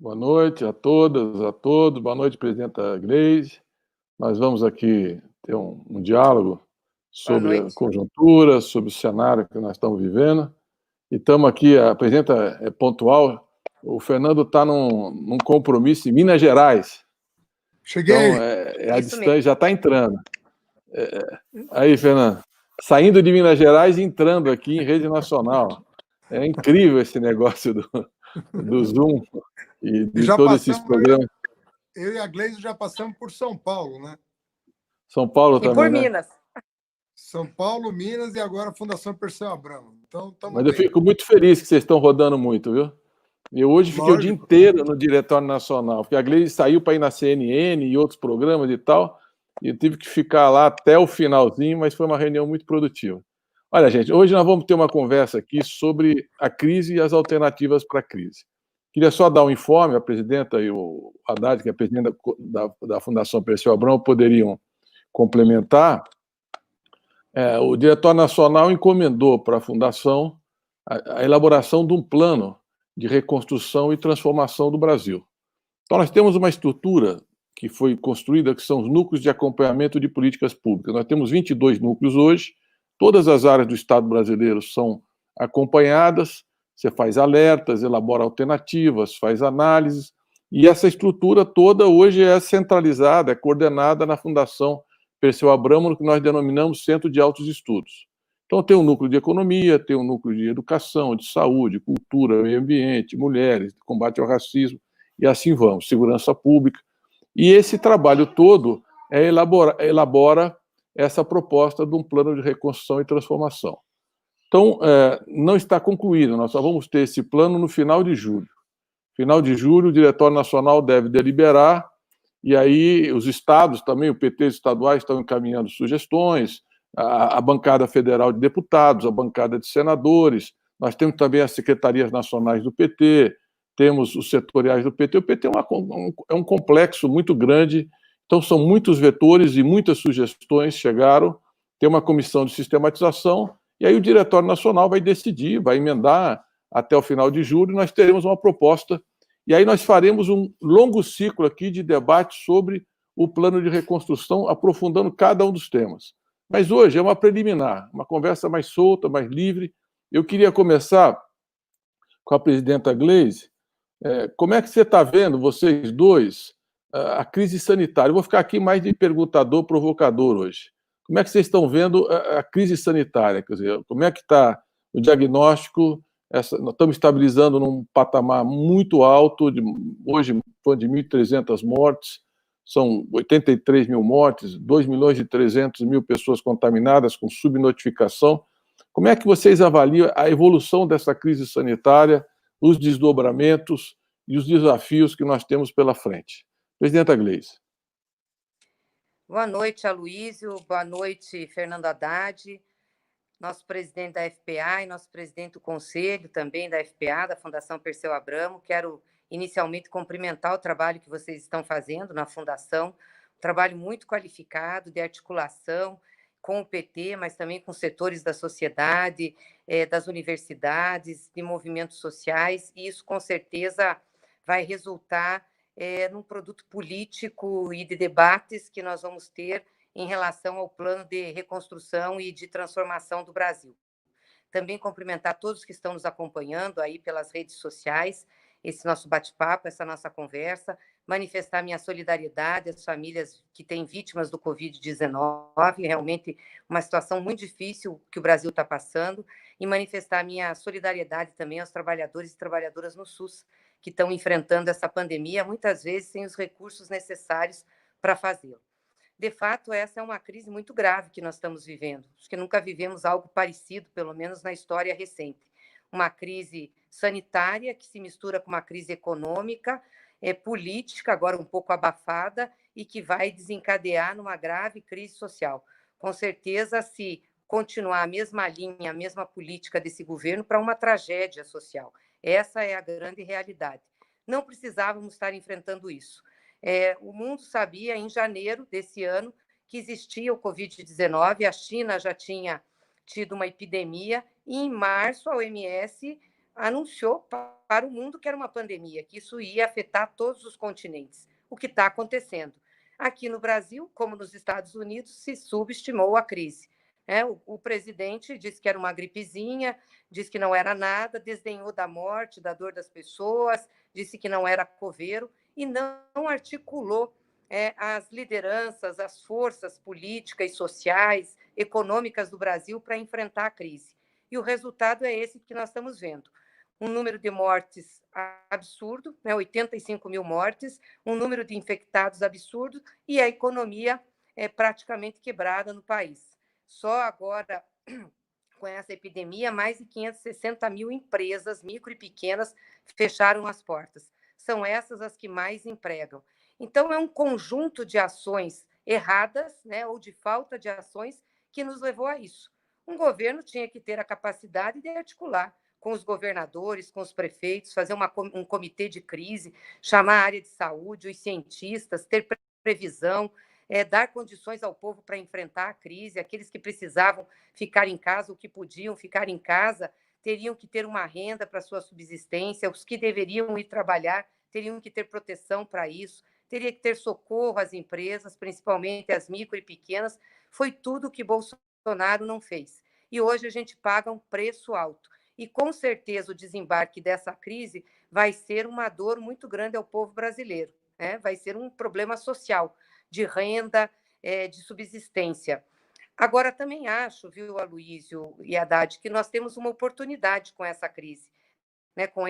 Boa noite a todas, a todos. Boa noite, presidenta Gleisi. Nós vamos aqui ter um diálogo Boa sobre a noite. conjuntura, sobre o cenário que nós estamos vivendo. E estamos aqui, a presidenta é pontual, o Fernando está num compromisso em Minas Gerais. Cheguei. Então, a Isso distância mesmo. já está entrando. Aí, Fernando, saindo de Minas Gerais e entrando aqui em rede nacional. É incrível esse negócio do Zoom e de Já todos esses passamos, programas. eu e a Gleisi já passamos por São Paulo, né? São Paulo E também, por né? Minas. São Paulo, Minas e agora a Fundação Perseu Abramo. Então, estamos Mas eu bem. fico muito feliz que vocês estão rodando muito, viu? Eu hoje fiquei o dia Lógico. inteiro no Diretório Nacional, porque a Gleisi saiu para ir na CNN e outros programas e tal, e eu tive que ficar lá até o finalzinho, mas foi uma reunião muito produtiva. Olha, gente, hoje nós vamos ter uma conversa aqui sobre a crise e as alternativas para a crise. Queria só dar um informe, a presidenta e o Haddad, que é a presidenta da Fundação Perseu Abramo, poderiam complementar. O Diretório Nacional encomendou para a Fundação a elaboração de um plano de reconstrução e transformação do Brasil. Então, nós temos uma estrutura que foi construída, que são os núcleos de acompanhamento de políticas públicas. Nós temos 22 núcleos hoje, todas as áreas do Estado brasileiro são acompanhadas, você faz alertas, elabora alternativas, faz análises, e essa estrutura toda hoje é centralizada, é coordenada na Fundação Perseu Abramo, no que nós denominamos Centro de Altos Estudos. Então, tem um núcleo de economia, tem um núcleo de educação, de saúde, cultura, meio ambiente, mulheres, combate ao racismo, e assim vamos, segurança pública. E esse trabalho todo elabora essa proposta de um plano de reconstrução e transformação. Então, não está concluído, nós só vamos ter esse plano no final de julho. Final de julho, o Diretório Nacional deve deliberar, e aí os estados também, o PT estaduais estão encaminhando sugestões, a bancada federal de deputados, a bancada de senadores, nós temos também as secretarias nacionais do PT, temos os setoriais do PT. O PT é um complexo muito grande, então são muitos vetores e muitas sugestões chegaram, tem uma comissão de sistematização, e aí o Diretório Nacional vai decidir, vai emendar até o final de julho, nós teremos uma proposta, e aí nós faremos um longo ciclo aqui de debate sobre o plano de reconstrução, aprofundando cada um dos temas. Mas hoje é uma preliminar, uma conversa mais solta, mais livre. Eu queria começar com a presidenta Gleisi. Como é que você está vendo, vocês dois, a crise sanitária? Eu vou ficar aqui mais de perguntador, provocador hoje. Como é que vocês estão vendo a crise sanitária? Quer dizer, como é que está o diagnóstico? Nós estamos estabilizando num patamar muito alto, hoje foi de 1.300 mortes, são 83 mil mortes, 2.300.000 pessoas contaminadas com subnotificação. Como é que vocês avaliam a evolução dessa crise sanitária, os desdobramentos e os desafios que nós temos pela frente? Presidenta Gleisi. Boa noite, Aloísio. Boa noite, Fernando Haddad, nosso presidente da FPA e nosso presidente do conselho também da FPA, da Fundação Perseu Abramo. Quero inicialmente cumprimentar o trabalho que vocês estão fazendo na Fundação, um trabalho muito qualificado de articulação com o PT, mas também com setores da sociedade, das universidades, de movimentos sociais, e isso com certeza vai resultar num produto político e de debates que nós vamos ter em relação ao plano de reconstrução e de transformação do Brasil. Também cumprimentar todos que estão nos acompanhando aí pelas redes sociais, esse nosso bate-papo, essa nossa conversa, manifestar minha solidariedade às famílias que têm vítimas do Covid-19, realmente uma situação muito difícil que o Brasil está passando, e manifestar minha solidariedade também aos trabalhadores e trabalhadoras no SUS, que estão enfrentando essa pandemia, muitas vezes sem os recursos necessários para fazê-lo. De fato, essa é uma crise muito grave que nós estamos vivendo. Acho que nunca vivemos algo parecido, pelo menos na história recente. Uma crise sanitária que se mistura com uma crise econômica, política, agora um pouco abafada, e que vai desencadear numa grave crise social. Com certeza, se continuar a mesma linha, a mesma política desse governo, para uma tragédia social. Essa é a grande realidade. Não precisávamos estar enfrentando isso. O mundo sabia, em janeiro desse ano, que existia o Covid-19, a China já tinha tido uma epidemia, e em março a OMS anunciou para o mundo que era uma pandemia, que isso ia afetar todos os continentes. O que está acontecendo? Aqui no Brasil, como nos Estados Unidos, se subestimou a crise. O presidente disse que era uma gripezinha, disse que não era nada, desdenhou da morte, da dor das pessoas, disse que não era coveiro e não articulou as lideranças, as forças políticas, sociais, econômicas do Brasil para enfrentar a crise. E o resultado é esse que nós estamos vendo. Um número de mortes absurdo, 85 mil mortes, um número de infectados absurdo e a economia praticamente quebrada no país. Só agora, com essa epidemia, mais de 560 mil empresas, micro e pequenas, fecharam as portas. São essas as que mais empregam. Então, é um conjunto de ações erradas, ou de falta de ações, que nos levou a isso. Um governo tinha que ter a capacidade de articular com os governadores, com os prefeitos, fazer um comitê de crise, chamar a área de saúde, os cientistas, ter previsão, dar condições ao povo para enfrentar a crise. Aqueles que precisavam ficar em casa, ou que podiam ficar em casa, teriam que ter uma renda para sua subsistência. Os que deveriam ir trabalhar teriam que ter proteção para isso. Teria que ter socorro às empresas, principalmente as micro e pequenas. Foi tudo o que Bolsonaro não fez. E hoje a gente paga um preço alto. E, com certeza, o desembarque dessa crise vai ser uma dor muito grande ao povo brasileiro. Vai ser um problema social, de renda, de subsistência. Agora, também acho, viu, Aloysio e Haddad, que nós temos uma oportunidade com essa crise, com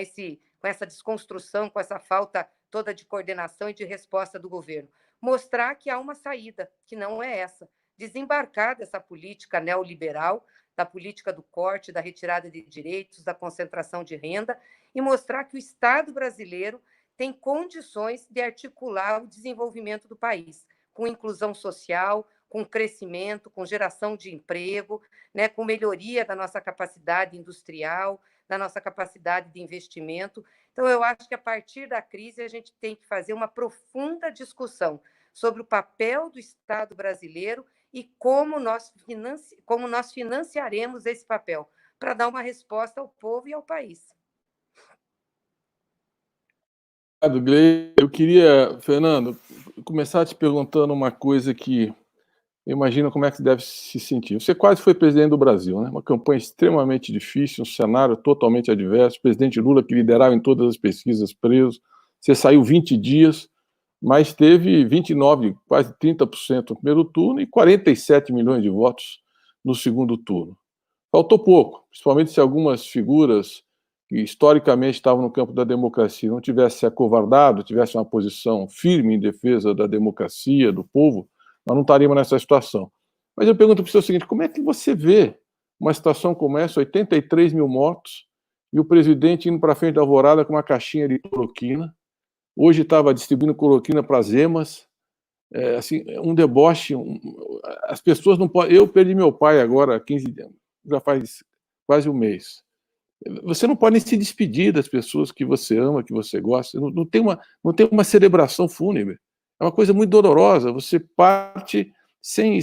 essa desconstrução, com essa falta toda de coordenação e de resposta do governo. Mostrar que há uma saída, que não é essa. Desembarcar dessa política neoliberal, da política do corte, da retirada de direitos, da concentração de renda, e mostrar que o Estado brasileiro tem condições de articular o desenvolvimento do país, com inclusão social, com crescimento, com geração de emprego, com melhoria da nossa capacidade industrial, da nossa capacidade de investimento. Então, eu acho que, a partir da crise, a gente tem que fazer uma profunda discussão sobre o papel do Estado brasileiro e como nós financiaremos esse papel, para dar uma resposta ao povo e ao país. Obrigado, Gleice. Eu queria, Fernando, começar te perguntando uma coisa que eu imagino como é que você deve se sentir. Você quase foi presidente do Brasil, né? Uma campanha extremamente difícil, um cenário totalmente adverso, o presidente Lula, que liderava em todas as pesquisas, preso. Você saiu 20 dias, mas teve 29, quase 30% no primeiro turno e 47 milhões de votos no segundo turno. Faltou pouco, principalmente se algumas figuras que historicamente estavam no campo da democracia não tivessem se acovardado, tivessem uma posição firme em defesa da democracia, do povo, nós não estaríamos nessa situação. Mas eu pergunto para você o seguinte, como é que você vê uma situação como essa, 83 mil mortos, e o presidente indo para frente da Alvorada com uma caixinha de cloroquina, hoje estava distribuindo cloroquina para as emas, assim, um deboche, as pessoas não podem... Eu perdi meu pai agora, 15 anos, já faz quase um mês. Você não pode nem se despedir das pessoas que você ama, que você gosta, não tem uma celebração fúnebre. É uma coisa muito dolorosa, você parte sem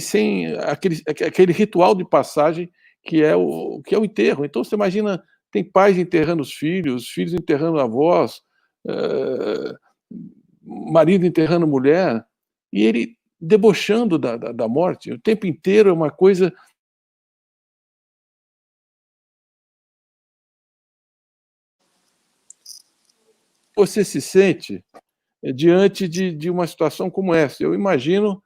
aquele ritual de passagem que é o enterro. Então, você imagina, tem pais enterrando os filhos enterrando avós, marido enterrando mulher, e ele debochando da morte. O tempo inteiro é uma coisa... Você se sente diante de uma situação como essa? Eu imagino,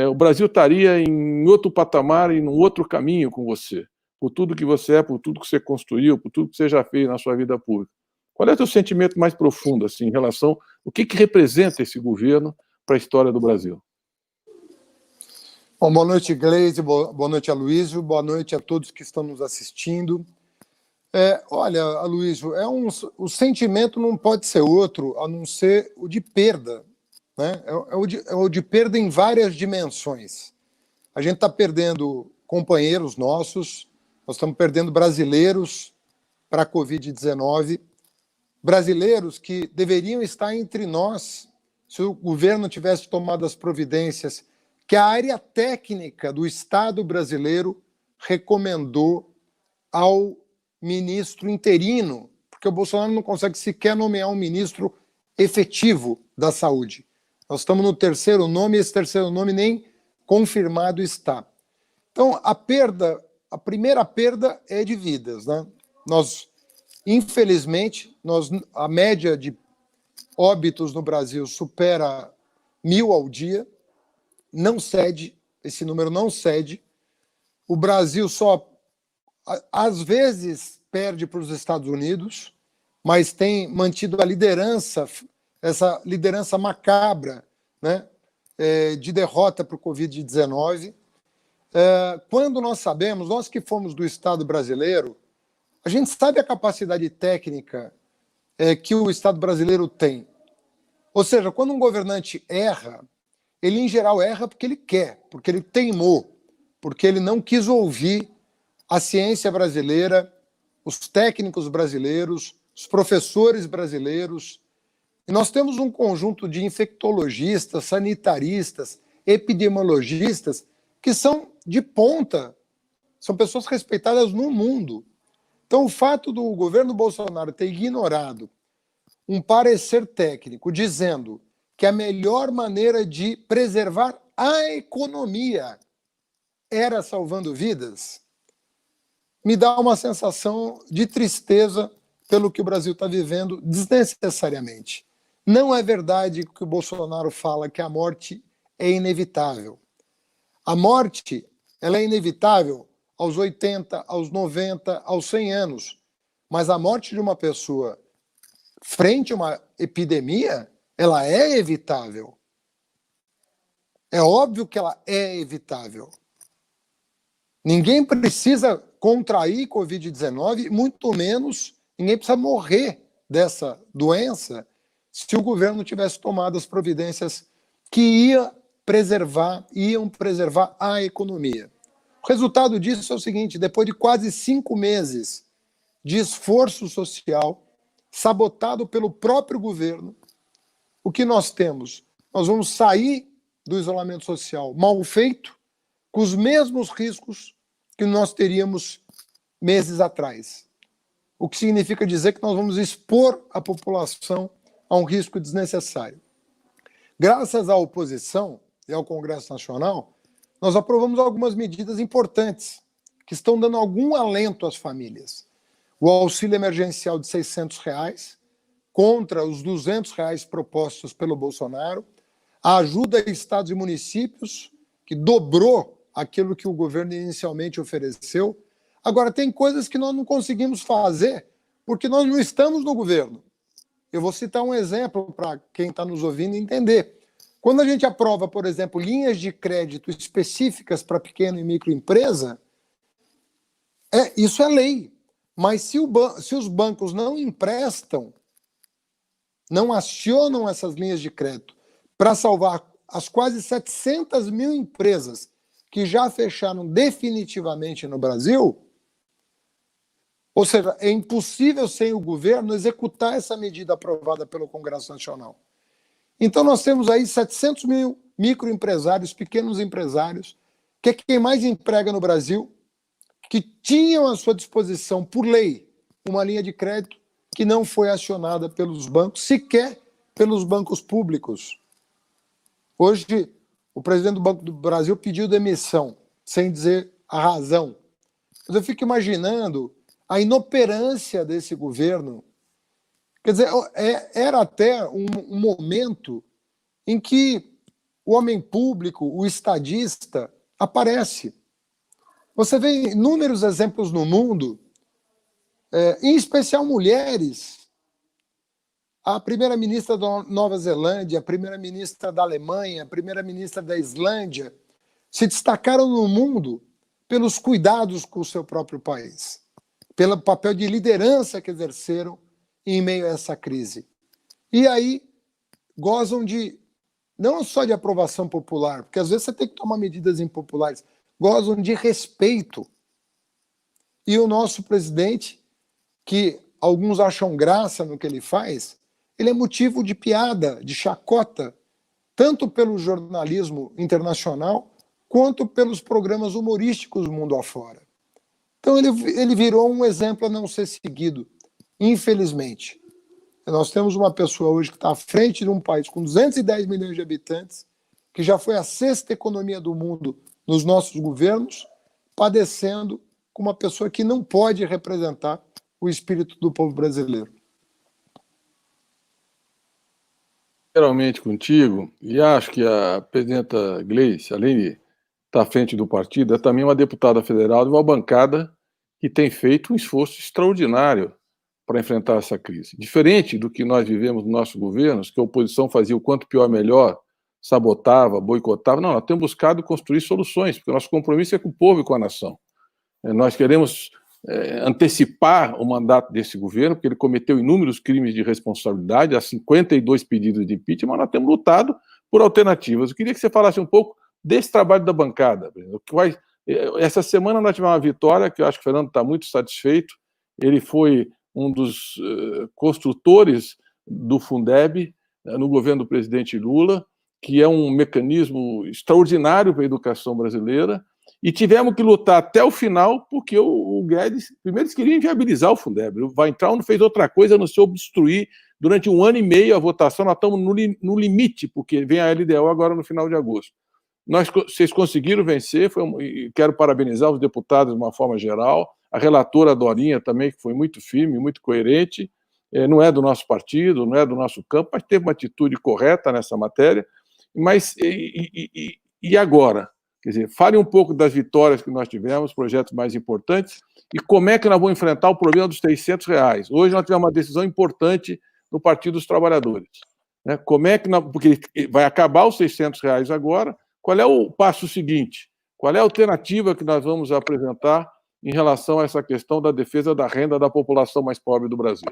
o Brasil estaria em outro patamar e num outro caminho com você, por tudo que você é, por tudo que você construiu, por tudo que você já fez na sua vida pública. Qual é o seu sentimento mais profundo, assim, em relação ao que representa esse governo para a história do Brasil? Bom, boa noite, Gleice, boa noite, Aloysio, boa noite a todos que estão nos assistindo. Olha, Aloysio, o sentimento não pode ser outro a não ser o de perda, né? É o de perda em várias dimensões. A gente está perdendo companheiros nossos, nós estamos perdendo brasileiros para a Covid-19, brasileiros que deveriam estar entre nós se o governo tivesse tomado as providências que a área técnica do Estado brasileiro recomendou ao ministro interino, porque porque o Bolsonaro não consegue sequer nomear um ministro efetivo da saúde. Nós estamos no terceiro nome, e esse terceiro nome nem confirmado está. Então, a primeira perda é de vidas, né? Nós, infelizmente, a média de óbitos no Brasil supera 1.000 ao dia, não cede, esse número não cede. O Brasil só, às vezes, perde para os Estados Unidos, mas tem mantido a liderança, essa liderança macabra, né, de derrota para o Covid-19. Quando nós sabemos, nós que fomos do Estado brasileiro, a gente sabe a capacidade técnica que o Estado brasileiro tem. Ou seja, quando um governante erra, ele em geral erra porque ele quer, porque ele teimou, porque ele não quis ouvir a ciência brasileira, os técnicos brasileiros, os professores brasileiros. E nós temos um conjunto de infectologistas, sanitaristas, epidemiologistas que são de ponta, são pessoas respeitadas no mundo. Então, o fato do governo Bolsonaro ter ignorado um parecer técnico dizendo que a melhor maneira de preservar a economia era salvando vidas, me dá uma sensação de tristeza pelo que o Brasil está vivendo desnecessariamente. Não é verdade que o Bolsonaro fala que a morte é inevitável. A morte, ela é inevitável aos 80, aos 90, aos 100 anos. Mas a morte de uma pessoa frente a uma epidemia, ela é evitável. É óbvio que ela é evitável. Ninguém precisa contrair Covid-19, muito menos ninguém precisa morrer dessa doença se o governo tivesse tomado as providências que iam preservar a economia. O resultado disso é o seguinte: depois de quase 5 meses de esforço social, sabotado pelo próprio governo, o que nós temos? Nós vamos sair do isolamento social mal feito, com os mesmos riscos que nós teríamos meses atrás. O que significa dizer que nós vamos expor a população a um risco desnecessário. Graças à oposição e ao Congresso Nacional, nós aprovamos algumas medidas importantes que estão dando algum alento às famílias. O auxílio emergencial de R$600, contra os R$200 propostos pelo Bolsonaro, a ajuda a estados e municípios, que dobrou aquilo que o governo inicialmente ofereceu. Agora, tem coisas que nós não conseguimos fazer porque nós não estamos no governo. Eu vou citar um exemplo para quem está nos ouvindo entender. Quando a gente aprova, por exemplo, linhas de crédito específicas para pequena e microempresa, isso é lei. Mas se os bancos não emprestam, não acionam essas linhas de crédito para salvar as quase 700 mil empresas que já fecharam definitivamente no Brasil, ou seja, é impossível sem o governo executar essa medida aprovada pelo Congresso Nacional. Então nós temos aí 700 mil microempresários, pequenos empresários, que é quem mais emprega no Brasil, que tinham à sua disposição, por lei, uma linha de crédito que não foi acionada pelos bancos, sequer pelos bancos públicos. Hoje, o presidente do Banco do Brasil pediu demissão, sem dizer a razão. Mas eu fico imaginando a inoperância desse governo. Quer dizer, era até um momento em que o homem público, o estadista, aparece. Você vê inúmeros exemplos no mundo, em especial mulheres. A primeira-ministra da Nova Zelândia, a primeira-ministra da Alemanha, a primeira-ministra da Islândia se destacaram no mundo pelos cuidados com o seu próprio país, pelo papel de liderança que exerceram em meio a essa crise. E aí gozam não só de aprovação popular, porque às vezes você tem que tomar medidas impopulares, gozam de respeito. E o nosso presidente, que alguns acham graça no que ele faz, ele é motivo de piada, de chacota, tanto pelo jornalismo internacional, quanto pelos programas humorísticos mundo afora. Então ele virou um exemplo a não ser seguido. Infelizmente, nós temos uma pessoa hoje que está à frente de um país com 210 milhões de habitantes, que já foi a 6ª economia do mundo nos nossos governos, padecendo com uma pessoa que não pode representar o espírito do povo brasileiro. Geralmente contigo, e acho que a presidenta Gleice, além de estar à frente do partido, é também uma deputada federal de uma bancada que tem feito um esforço extraordinário para enfrentar essa crise. Diferente do que nós vivemos nos nossos governos, que a oposição fazia o quanto pior melhor, sabotava, boicotava. Não, nós temos buscado construir soluções, porque o nosso compromisso é com o povo e com a nação. Nós queremos antecipar o mandato desse governo, porque ele cometeu inúmeros crimes de responsabilidade, há 52 pedidos de impeachment, mas nós temos lutado por alternativas. Eu queria que você falasse um pouco desse trabalho da bancada. Essa semana nós tivemos uma vitória, que eu acho que o Fernando está muito satisfeito. Ele foi um dos construtores do Fundeb no governo do presidente Lula, que é um mecanismo extraordinário para a educação brasileira, e tivemos que lutar até o final, porque o Guedes, primeiro, eles queriam inviabilizar o Fundeb. O Weintraub não fez outra coisa a não ser obstruir durante 1 ano e meio a votação. Nós estamos no limite, porque vem a LDO agora no final de agosto. Vocês conseguiram vencer, e quero parabenizar os deputados de uma forma geral, a relatora Dorinha também, que foi muito firme, muito coerente, não é do nosso partido, não é do nosso campo, mas teve uma atitude correta nessa matéria. Mas, e agora? Quer dizer, fale um pouco das vitórias que nós tivemos, projetos mais importantes, e como é que nós vamos enfrentar o problema dos R$600. Hoje nós tivemos uma decisão importante no Partido dos Trabalhadores. Né? Como é que porque vai acabar os R$600 agora, qual é o passo seguinte? Qual é a alternativa que nós vamos apresentar em relação a essa questão da defesa da renda da população mais pobre do Brasil?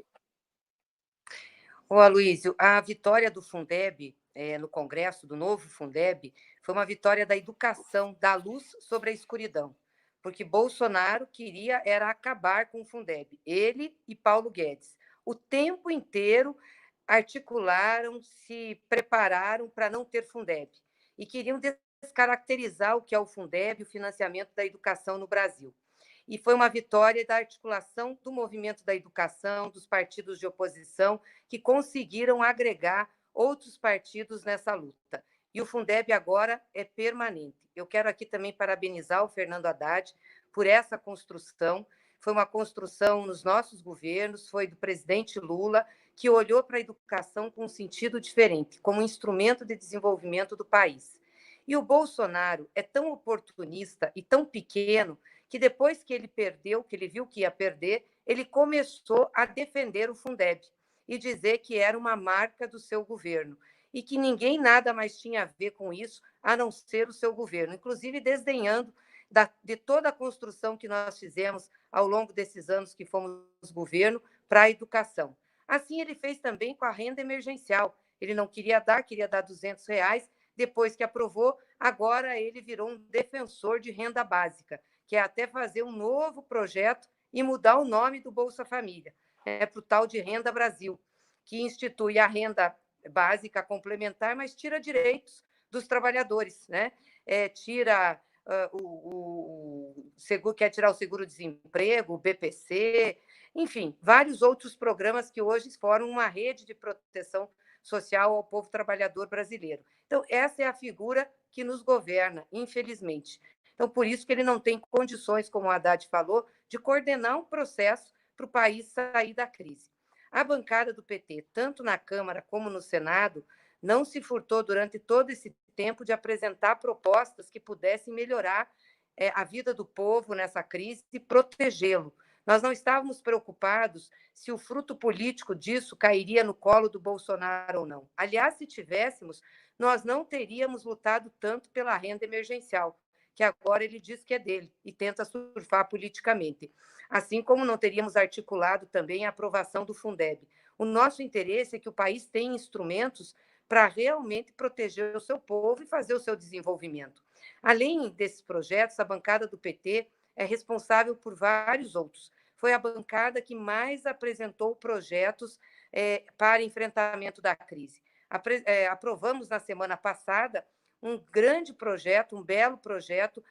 Ô, Aloysio, a vitória do Fundeb no Congresso, do novo Fundeb, foi uma vitória da educação, da luz sobre a escuridão, porque Bolsonaro queria era acabar com o Fundeb, ele e Paulo Guedes. O tempo inteiro articularam, se prepararam para não ter Fundeb e queriam descaracterizar o que é o Fundeb, o financiamento da educação no Brasil. E foi uma vitória da articulação do movimento da educação, dos partidos de oposição, que conseguiram agregar outros partidos nessa luta. E o Fundeb agora é permanente. Eu quero aqui também parabenizar o Fernando Haddad por essa construção. Foi uma construção nos nossos governos, foi do presidente Lula, que olhou para a educação com um sentido diferente, como instrumento de desenvolvimento do país. E o Bolsonaro é tão oportunista e tão pequeno que depois que ele perdeu, que ele viu que ia perder, ele começou a defender o Fundeb e dizer que era uma marca do seu governo e que ninguém nada mais tinha a ver com isso a não ser o seu governo, inclusive desdenhando de toda a construção que nós fizemos ao longo desses anos que fomos governo para a educação. Assim, ele fez também com a renda emergencial. Ele não queria dar R$200, depois que aprovou, agora ele virou um defensor de renda básica, que é até fazer um novo projeto e mudar o nome do Bolsa Família, para o tal de Renda Brasil, que institui a renda básica complementar, mas tira direitos dos trabalhadores, né? Tira o seguro, quer tirar o seguro-desemprego, o BPC, enfim, vários outros programas que hoje formam uma rede de proteção social ao povo trabalhador brasileiro. Então, essa é a figura que nos governa, infelizmente. Então, por isso que ele não tem condições, como o Haddad falou, de coordenar um processo para o país sair da crise. A bancada do PT, tanto na Câmara como no Senado, não se furtou durante todo esse tempo de apresentar propostas que pudessem melhorar a vida do povo nessa crise e protegê-lo. Nós não estávamos preocupados se o fruto político disso cairia no colo do Bolsonaro ou não. Aliás, se tivéssemos, nós não teríamos lutado tanto pela renda emergencial, que agora ele diz que é dele e tenta surfar politicamente. Assim como não teríamos articulado também a aprovação do Fundeb. O nosso interesse é que o país tenha instrumentos para realmente proteger o seu povo e fazer o seu desenvolvimento. Além desses projetos, a bancada do PT é responsável por vários outros. Foi a bancada que mais apresentou projetos para enfrentamento da crise. Aprovamos na semana passada um grande projeto, um belo projeto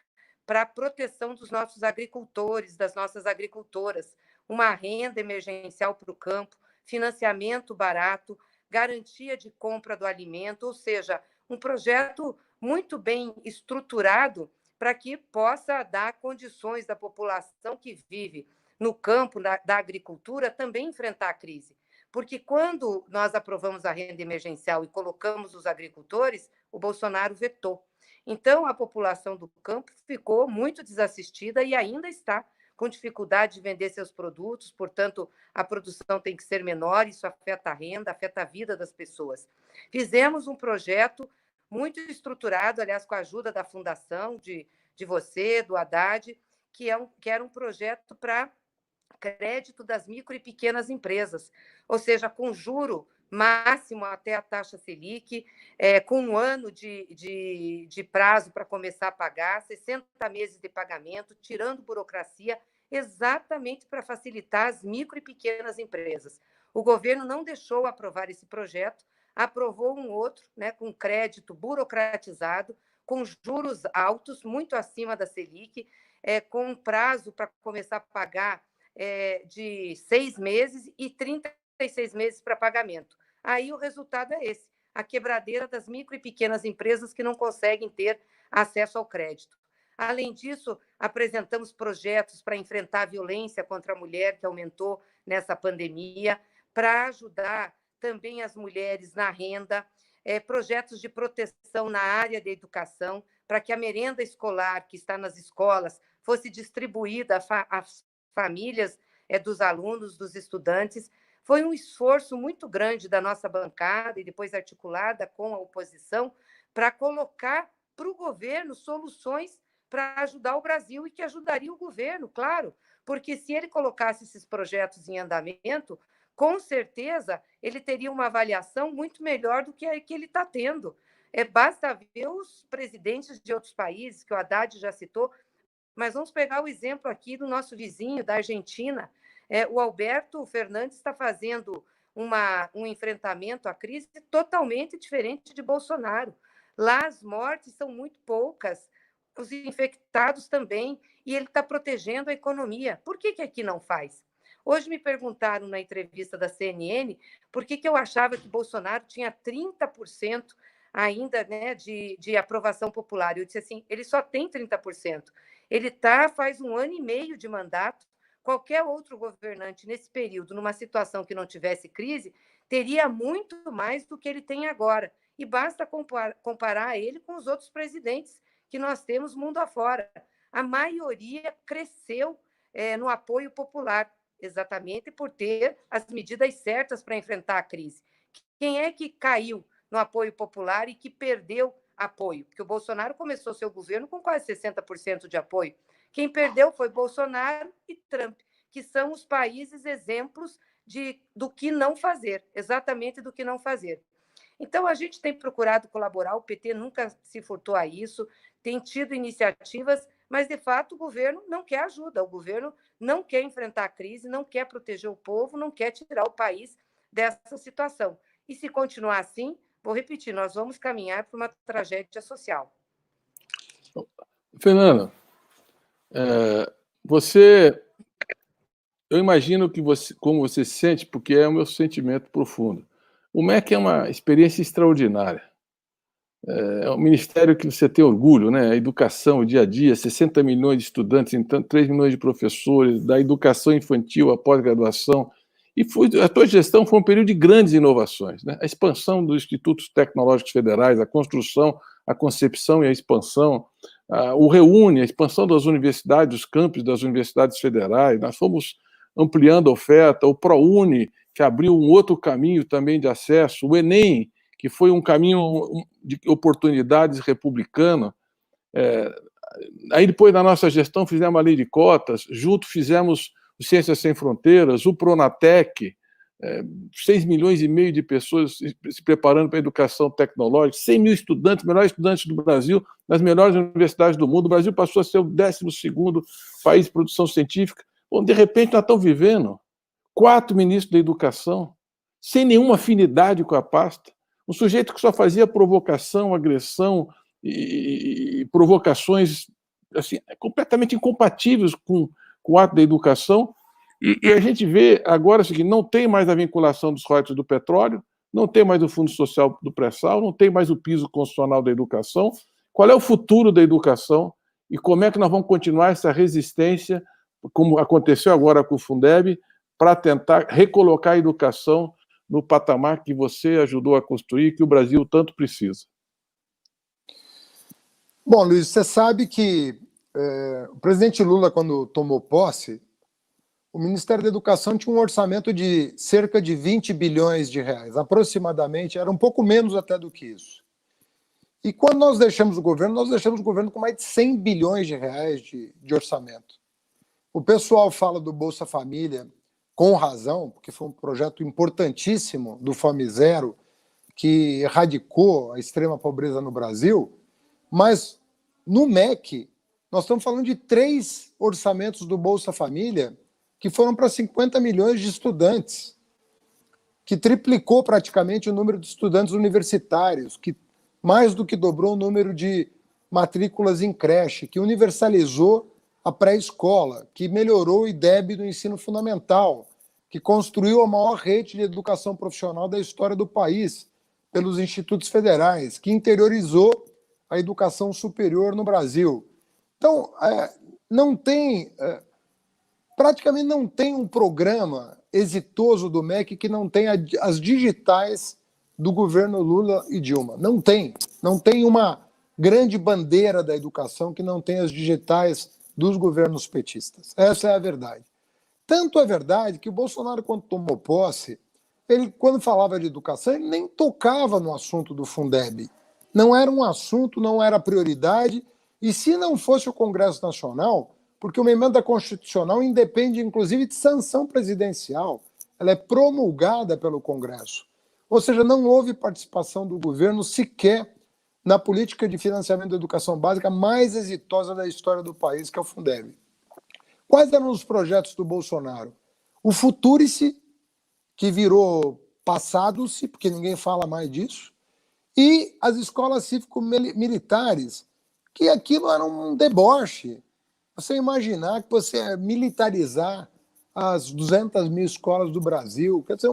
para a proteção dos nossos agricultores, das nossas agricultoras, uma renda emergencial para o campo, financiamento barato, garantia de compra do alimento, ou seja, um projeto muito bem estruturado para que possa dar condições da população que vive no campo da agricultura também enfrentar a crise. Porque quando nós aprovamos a renda emergencial e colocamos os agricultores, o Bolsonaro vetou. Então, a população do campo ficou muito desassistida e ainda está com dificuldade de vender seus produtos, portanto, a produção tem que ser menor, isso afeta a renda, afeta a vida das pessoas. Fizemos um projeto muito estruturado, aliás, com a ajuda da Fundação, de você, do Haddad, que era um projeto para crédito das micro e pequenas empresas, ou seja, com juro máximo até a taxa Selic, com 1 ano de prazo para começar a pagar, 60 meses de pagamento, tirando burocracia, exatamente para facilitar as micro e pequenas empresas. O governo não deixou aprovar esse projeto, aprovou um outro, né, com crédito burocratizado, com juros altos, muito acima da Selic, com um prazo para começar a pagar de 6 meses e 36 meses para pagamento. Aí o resultado é esse, a quebradeira das micro e pequenas empresas que não conseguem ter acesso ao crédito. Além disso, apresentamos projetos para enfrentar a violência contra a mulher, que aumentou nessa pandemia, para ajudar também as mulheres na renda, projetos de proteção na área da educação, para que a merenda escolar que está nas escolas fosse distribuída às famílias dos alunos, dos estudantes. Foi um esforço muito grande da nossa bancada e depois articulada com a oposição para colocar para o governo soluções para ajudar o Brasil e que ajudaria o governo, claro, porque se ele colocasse esses projetos em andamento, com certeza ele teria uma avaliação muito melhor do que a que ele está tendo. Basta ver os presidentes de outros países, que o Haddad já citou, mas vamos pegar o exemplo aqui do nosso vizinho, da Argentina. O Alberto Fernandes está fazendo um enfrentamento à crise totalmente diferente de Bolsonaro. Lá as mortes são muito poucas, os infectados também, e ele está protegendo a economia. Por que aqui não faz? Hoje me perguntaram na entrevista da CNN por que eu achava que Bolsonaro tinha 30% ainda, né, de aprovação popular. Eu disse assim, ele só tem 30%. Ele faz 1 ano e meio de mandato. Qualquer outro governante nesse período, numa situação que não tivesse crise, teria muito mais do que ele tem agora. E basta comparar ele com os outros presidentes que nós temos mundo afora. A maioria cresceu no apoio popular, exatamente por ter as medidas certas para enfrentar a crise. Quem é que caiu no apoio popular e que perdeu apoio? Porque o Bolsonaro começou seu governo com quase 60% de apoio. Quem perdeu foi Bolsonaro e Trump, que são os países exemplos do que não fazer, exatamente do que não fazer. Então, a gente tem procurado colaborar, o PT nunca se furtou a isso, tem tido iniciativas, mas, de fato, o governo não quer ajuda, o governo não quer enfrentar a crise, não quer proteger o povo, não quer tirar o país dessa situação. E, se continuar assim, vou repetir, nós vamos caminhar para uma tragédia social. Fernanda, eu imagino que como você se sente, porque é o meu sentimento profundo. O MEC é uma experiência extraordinária. É um ministério que você tem orgulho, né? A educação, o dia a dia, 60 milhões de estudantes, então 3 milhões de professores, da educação infantil à pós-graduação. E a tua gestão foi um período de grandes inovações, né? A expansão dos institutos tecnológicos federais, a construção, a concepção e a expansão, o REUNE, a expansão das universidades, dos campos das universidades federais. Nós fomos ampliando a oferta, o ProUni, que abriu um outro caminho também de acesso, o Enem, que foi um caminho de oportunidades republicano. Aí, depois da nossa gestão, fizemos a lei de cotas, junto fizemos o Ciências Sem Fronteiras, o Pronatec, 6 milhões e meio de pessoas se preparando para a educação tecnológica, 100 mil estudantes, melhores estudantes do Brasil, nas melhores universidades do mundo. O Brasil passou a ser o 12º país de produção científica. Bom, de repente, nós estamos vivendo 4 ministros da educação, sem nenhuma afinidade com a pasta, um sujeito que só fazia provocação, agressão e provocações assim, completamente incompatíveis com o ato da educação. E a gente vê agora o seguinte: não tem mais a vinculação dos royalties do petróleo, não tem mais o Fundo Social do Pré-Sal, não tem mais o piso constitucional da educação. Qual é o futuro da educação e como é que nós vamos continuar essa resistência, como aconteceu agora com o Fundeb, para tentar recolocar a educação no patamar que você ajudou a construir, que o Brasil tanto precisa? Bom, Luiz, você sabe que o presidente Lula, quando tomou posse, o Ministério da Educação tinha um orçamento de cerca de 20 bilhões de reais, aproximadamente, era um pouco menos até do que isso. E quando nós deixamos o governo com mais de 100 bilhões de reais de orçamento. O pessoal fala do Bolsa Família com razão, porque foi um projeto importantíssimo do Fome Zero, que erradicou a extrema pobreza no Brasil, mas no MEC nós estamos falando de 3 orçamentos do Bolsa Família que foram para 50 milhões de estudantes, que triplicou praticamente o número de estudantes universitários, que mais do que dobrou o número de matrículas em creche, que universalizou a pré-escola, que melhorou o IDEB do ensino fundamental, que construiu a maior rede de educação profissional da história do país, pelos institutos federais, que interiorizou a educação superior no Brasil. Então, praticamente não tem um programa exitoso do MEC que não tenha as digitais do governo Lula e Dilma. Não tem. Não tem uma grande bandeira da educação que não tenha as digitais dos governos petistas. Essa é a verdade. Tanto é verdade que o Bolsonaro, quando tomou posse, ele, quando falava de educação, ele nem tocava no assunto do Fundeb. Não era um assunto, não era prioridade, e se não fosse o Congresso Nacional, porque uma emenda constitucional independe, inclusive, de sanção presidencial, ela é promulgada pelo Congresso. Ou seja, não houve participação do governo sequer na política de financiamento da educação básica mais exitosa da história do país, que é o Fundeb. Quais eram os projetos do Bolsonaro? O Futurice, que virou Passado-se, porque ninguém fala mais disso, e as escolas cívico-militares, que aquilo era um deboche. Você imaginar que você militarizar as 200 mil escolas do Brasil, quer dizer,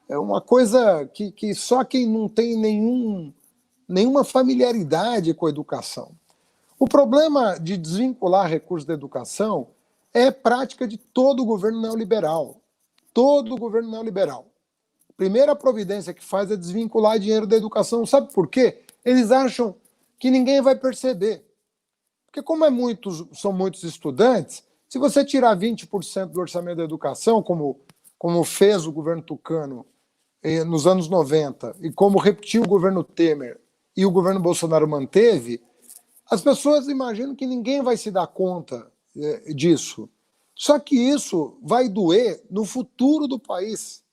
é uma coisa que só quem não tem nenhuma familiaridade com a educação. O problema de desvincular recursos da educação é prática de todo o governo neoliberal. Todo o governo neoliberal. A primeira providência que faz é desvincular dinheiro da educação. Sabe por quê? Eles acham que ninguém vai perceber. Porque como são muitos estudantes, se você tirar 20% do orçamento da educação, como fez o governo Tucano nos anos 90, e como repetiu o governo Temer e o governo Bolsonaro manteve, as pessoas imaginam que ninguém vai se dar conta disso. Só que isso vai doer no futuro do país.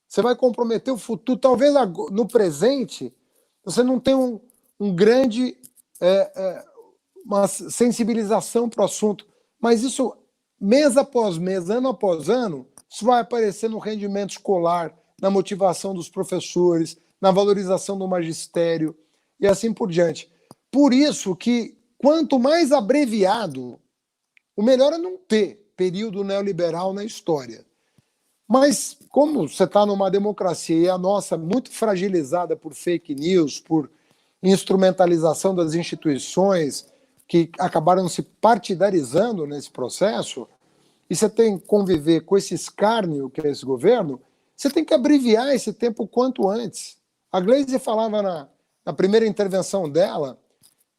Você vai comprometer o futuro. Talvez no presente você não tenha uma sensibilização para o assunto, mas isso, mês após mês, ano após ano, isso vai aparecer no rendimento escolar, na motivação dos professores, na valorização do magistério e assim por diante. Por isso que, quanto mais abreviado, o melhor é não ter período neoliberal na história. Mas, como você está numa democracia e a nossa muito fragilizada por fake news, por instrumentalização das instituições que acabaram se partidarizando nesse processo, e você tem que conviver com esse escárnio que é esse governo, você tem que abreviar esse tempo o quanto antes. A Gleisi falava na primeira intervenção dela,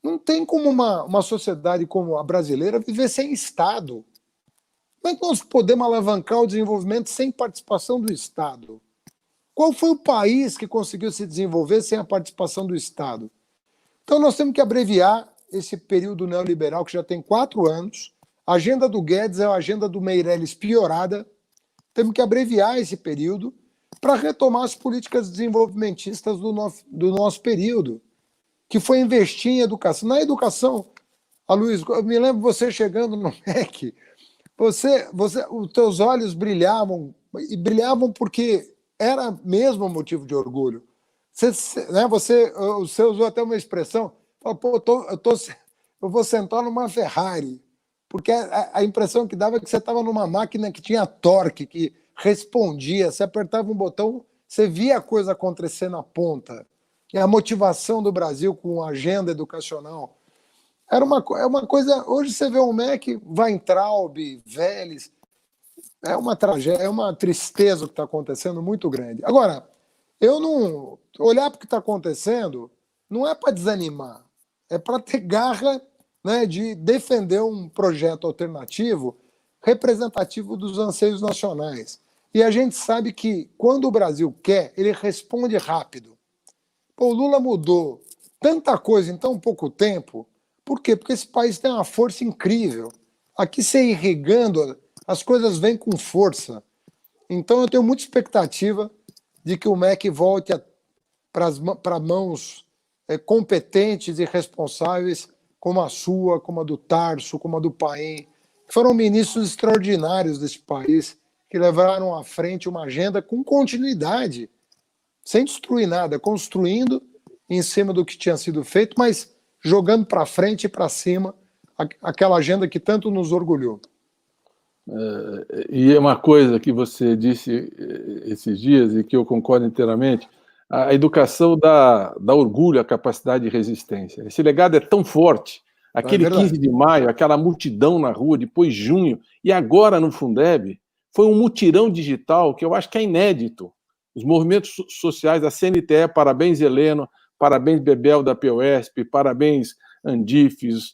não tem como uma sociedade como a brasileira viver sem Estado. Como é que nós podemos alavancar o desenvolvimento sem participação do Estado? Qual foi o país que conseguiu se desenvolver sem a participação do Estado? Então nós temos que abreviar esse período neoliberal que já tem 4 anos. A agenda do Guedes é a agenda do Meirelles piorada. Temos que abreviar esse período para retomar as políticas desenvolvimentistas do nosso período, que foi investir em educação. Na educação, Luiz, eu me lembro você chegando no MEC, os teus olhos brilhavam, e brilhavam porque era mesmo motivo de orgulho. Você usou até uma expressão, falou, pô, eu vou sentar numa Ferrari, porque a impressão que dava é que você estava numa máquina que tinha torque, que respondia, você apertava um botão, você via a coisa acontecer na ponta. E a motivação do Brasil com a agenda educacional. É uma coisa... Hoje você vê o MEC, Weintraub, Vélez, é uma tragédia, é uma tristeza o que está acontecendo muito grande. Agora, eu não... Olhar para o que está acontecendo não é para desanimar, é para ter garra, né, de defender um projeto alternativo representativo dos anseios nacionais. E a gente sabe que, quando o Brasil quer, ele responde rápido. Pô, o Lula mudou tanta coisa em tão pouco tempo. Por quê? Porque esse país tem uma força incrível. Aqui, você irrigando, as coisas vêm com força. Então, eu tenho muita expectativa de que o MEC volte para mãos competentes e responsáveis, como a sua, como a do Tarso, como a do Paim, que foram ministros extraordinários desse país, que levaram à frente uma agenda com continuidade, sem destruir nada, construindo em cima do que tinha sido feito, mas jogando para frente e para cima aquela agenda que tanto nos orgulhou. E é uma coisa que você disse esses dias e que eu concordo inteiramente: a educação dá orgulho à capacidade de resistência. Esse legado é tão forte. Aquele 15 de maio, aquela multidão na rua, depois junho, e agora no Fundeb, foi um mutirão digital que eu acho que é inédito. Os movimentos sociais, a CNTE, parabéns Heleno, parabéns Bebel da POSP, parabéns Andifes,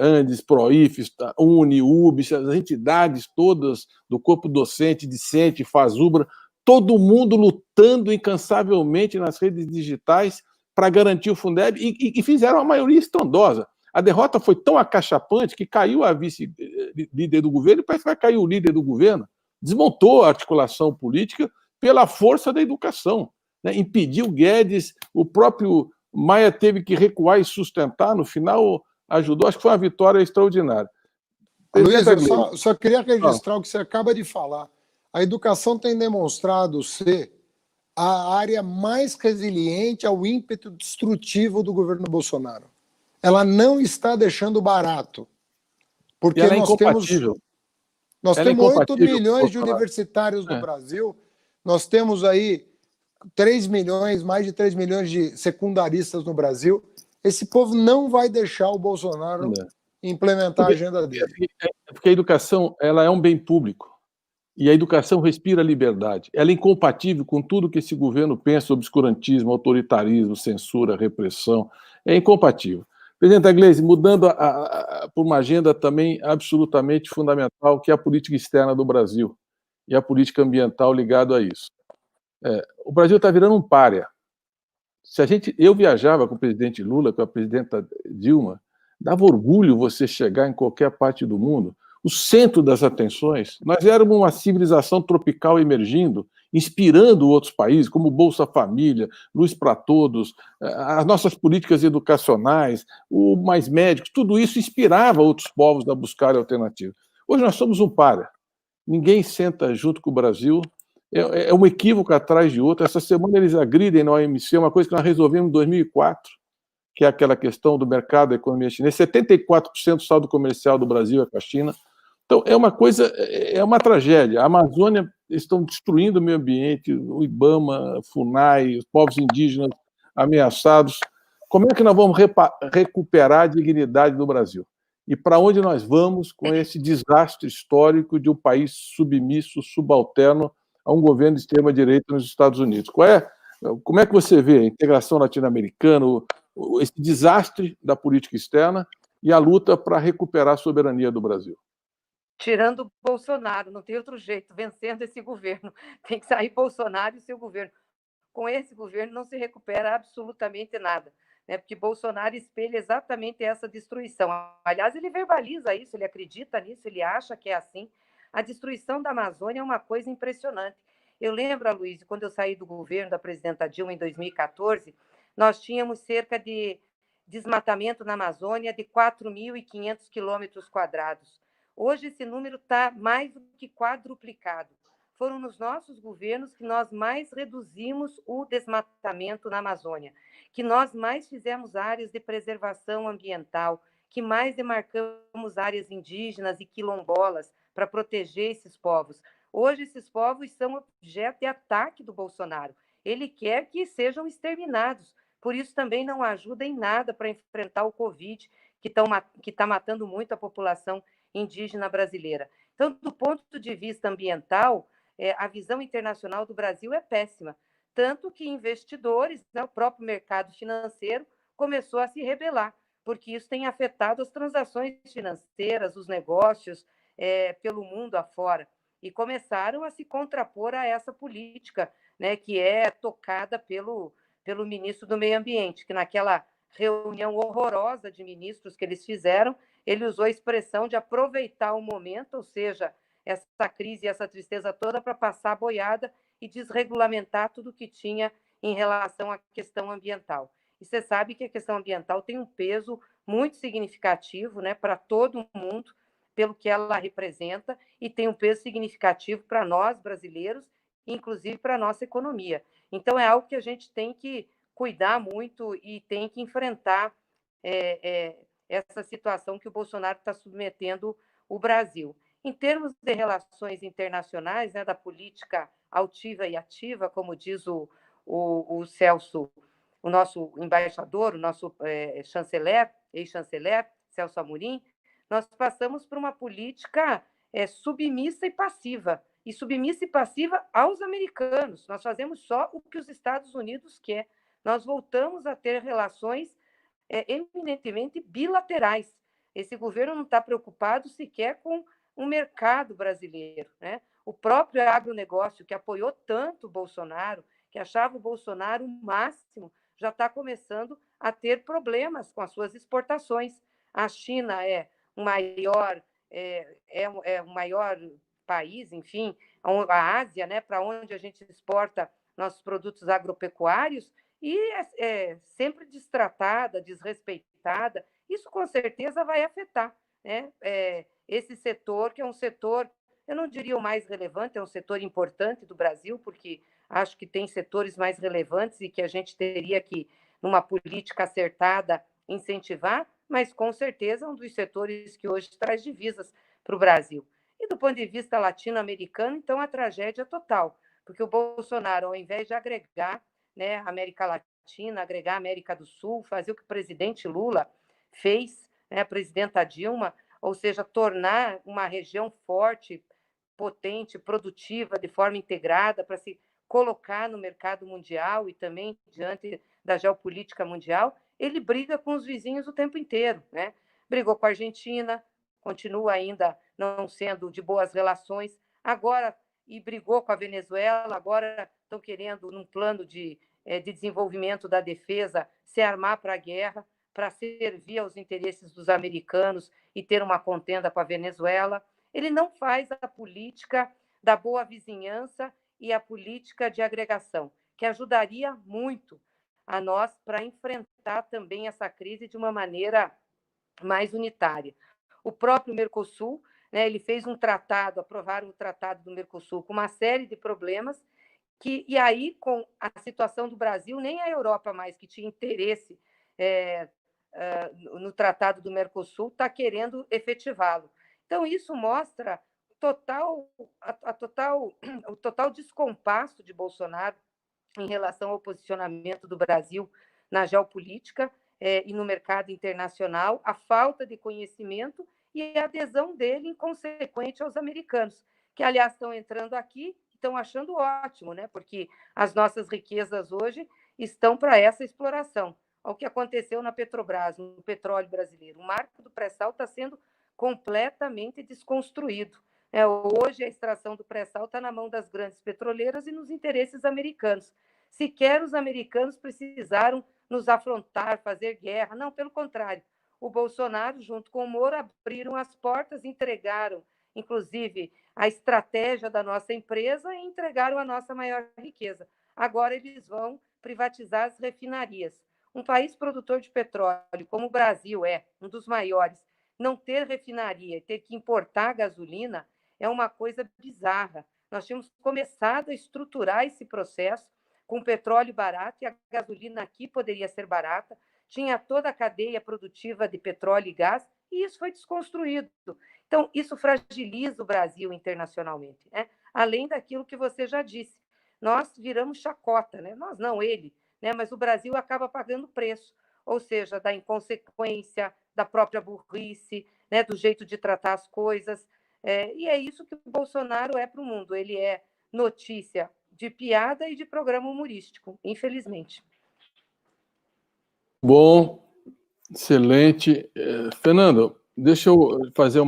Andes, Proifes, Uni, UBS, as entidades todas do corpo docente, discente, Fazubra, todo mundo lutando incansavelmente nas redes digitais para garantir o Fundeb e fizeram a maioria estrondosa. A derrota foi tão acachapante que caiu a vice-líder do governo e parece que vai cair o líder do governo. Desmontou a articulação política pela força da educação, né? Impediu Guedes, o próprio Maia teve que recuar e sustentar, no final ajudou, acho que foi uma vitória extraordinária. Luiz, eu só queria registrar o que você acaba de falar. A educação tem demonstrado ser a área mais resiliente ao ímpeto destrutivo do governo Bolsonaro. Ela não está deixando barato. Porque ela é nós temos 8 milhões de universitários no Brasil, nós temos aí 3 milhões, mais de 3 milhões de secundaristas no Brasil. Esse povo não vai deixar o Bolsonaro implementar a agenda dele. Porque a educação, ela é um bem público. E a educação respira liberdade. Ela é incompatível com tudo que esse governo pensa: obscurantismo, autoritarismo, censura, repressão. É incompatível. Presidente Gleisi, mudando por uma agenda também absolutamente fundamental, que é a política externa do Brasil e a política ambiental ligada a isso. O Brasil está virando um pária. Eu viajava com o presidente Lula, com a presidenta Dilma, dava orgulho você chegar em qualquer parte do mundo, o centro das atenções. Nós éramos uma civilização tropical emergindo, inspirando outros países, como Bolsa Família, Luz para Todos, as nossas políticas educacionais, o Mais Médicos, tudo isso inspirava outros povos a buscar alternativas. Hoje nós somos um pária. Ninguém senta junto com o Brasil. É um equívoco atrás de outro. Essa semana eles agridem na OMC, uma coisa que nós resolvemos em 2004, que é aquela questão do mercado da economia chinesa. 74% do saldo comercial do Brasil é com a China. Então, é uma coisa, é uma tragédia. A Amazônia estão destruindo o meio ambiente, o IBAMA, a FUNAI, os povos indígenas ameaçados. Como é que nós vamos recuperar a dignidade do Brasil? E para onde nós vamos com esse desastre histórico de um país submisso, subalterno a um governo de extrema-direita nos Estados Unidos? Como é que você vê a integração latino-americana, esse desastre da política externa e a luta para recuperar a soberania do Brasil? Tirando o Bolsonaro, não tem outro jeito, vencendo esse governo. Tem que sair Bolsonaro e seu governo. Com esse governo não se recupera absolutamente nada, né? Porque Bolsonaro espelha exatamente essa destruição. Aliás, ele verbaliza isso, ele acredita nisso, ele acha que é assim. A destruição da Amazônia é uma coisa impressionante. Eu lembro, Aloysio, quando eu saí do governo da presidenta Dilma em 2014, nós tínhamos cerca de desmatamento na Amazônia de 4.500 quilômetros quadrados. Hoje esse número está mais do que quadruplicado. Foram nos nossos governos que nós mais reduzimos o desmatamento na Amazônia, que nós mais fizemos áreas de preservação ambiental, que mais demarcamos áreas indígenas e quilombolas para proteger esses povos. Hoje, esses povos são objeto de ataque do Bolsonaro. Ele quer que sejam exterminados. Por isso, também não ajuda em nada para enfrentar o Covid, que está matando muito a população indígena brasileira. Então, do ponto de vista ambiental, a visão internacional do Brasil é péssima. Tanto que investidores, né, o próprio mercado financeiro, começou a se rebelar, porque isso tem afetado as transações financeiras, os negócios pelo mundo afora, e começaram a se contrapor a essa política, né, que é tocada pelo ministro do Meio Ambiente, que naquela reunião horrorosa de ministros que eles fizeram, ele usou a expressão de aproveitar o momento, ou seja, essa crise e essa tristeza toda para passar a boiada e desregulamentar tudo que tinha em relação à questão ambiental. E você sabe que a questão ambiental tem um peso muito significativo, né, para todo mundo, pelo que ela representa, e tem um peso significativo para nós, brasileiros, inclusive para a nossa economia. Então, é algo que a gente tem que cuidar muito e tem que enfrentar essa situação que o Bolsonaro está submetendo o Brasil. Em termos de relações internacionais, né, da política altiva e ativa, como diz o Celso, o nosso embaixador, o nosso chanceler, ex-chanceler, Celso Amorim, nós passamos por uma política submissa e passiva aos americanos. Nós fazemos só o que os Estados Unidos quer. Nós voltamos a ter relações eminentemente bilaterais. Esse governo não está preocupado sequer com o mercado brasileiro, né? O próprio agronegócio, que apoiou tanto o Bolsonaro, que achava o Bolsonaro o máximo, já está começando a ter problemas com as suas exportações. A China é o maior país, enfim, a Ásia, né, para onde a gente exporta nossos produtos agropecuários, e é sempre destratada, desrespeitada. Isso, com certeza, vai afetar, né, esse setor, que é um setor, eu não diria o mais relevante, é um setor importante do Brasil, porque acho que tem setores mais relevantes e que a gente teria que, numa política acertada, incentivar, mas, com certeza, é um dos setores que hoje traz divisas para o Brasil. E, do ponto de vista latino-americano, então, a tragédia total, porque o Bolsonaro, ao invés de agregar, né, a América Latina, agregar a América do Sul, fazer o que o presidente Lula fez, né, a presidenta Dilma, ou seja, tornar uma região forte, potente, produtiva, de forma integrada, para se colocar no mercado mundial e também diante da geopolítica mundial, ele briga com os vizinhos o tempo inteiro, né? Brigou com a Argentina, continua ainda não sendo de boas relações, agora, e brigou com a Venezuela, agora estão querendo, num plano de desenvolvimento da defesa, se armar para a guerra, para servir aos interesses dos americanos e ter uma contenda com a Venezuela. Ele não faz a política da boa vizinhança e a política de agregação, que ajudaria muito a nós para enfrentar também essa crise de uma maneira mais unitária. O próprio Mercosul, né, ele fez um tratado, aprovaram o tratado do Mercosul com uma série de problemas, e aí, com a situação do Brasil, nem a Europa mais, que tinha interesse no Tratado do Mercosul, está querendo efetivá-lo. Então, isso mostra o total descompasso de Bolsonaro em relação ao posicionamento do Brasil na geopolítica e no mercado internacional, a falta de conhecimento e a adesão dele inconsequente aos americanos, que, aliás, estão entrando aqui e estão achando ótimo, né? Porque as nossas riquezas hoje estão para essa exploração. Ao que aconteceu na Petrobras, no petróleo brasileiro. O marco do pré-sal está sendo completamente desconstruído. Hoje, a extração do pré-sal está na mão das grandes petroleiras e nos interesses americanos. Sequer os americanos precisaram nos afrontar, fazer guerra. Não, pelo contrário. O Bolsonaro, junto com o Moro, abriram as portas, entregaram, inclusive, a estratégia da nossa empresa e entregaram a nossa maior riqueza. Agora eles vão privatizar as refinarias. Um país produtor de petróleo, como o Brasil um dos maiores, não ter refinaria e ter que importar gasolina é uma coisa bizarra. Nós tínhamos começado a estruturar esse processo com petróleo barato, e a gasolina aqui poderia ser barata. tinha toda a cadeia produtiva de petróleo e gás, e isso foi desconstruído. Então, isso fragiliza o Brasil internacionalmente, né? Além daquilo que você já disse. Nós viramos chacota, né? Nós não, ele, né? Mas o Brasil acaba pagando preço, ou seja, da inconsequência, da própria burrice, né? Do jeito de tratar as coisas. E é isso que o Bolsonaro é para o mundo. Ele é notícia de piada e de programa humorístico, infelizmente. Bom, excelente. Fernando, deixa eu fazer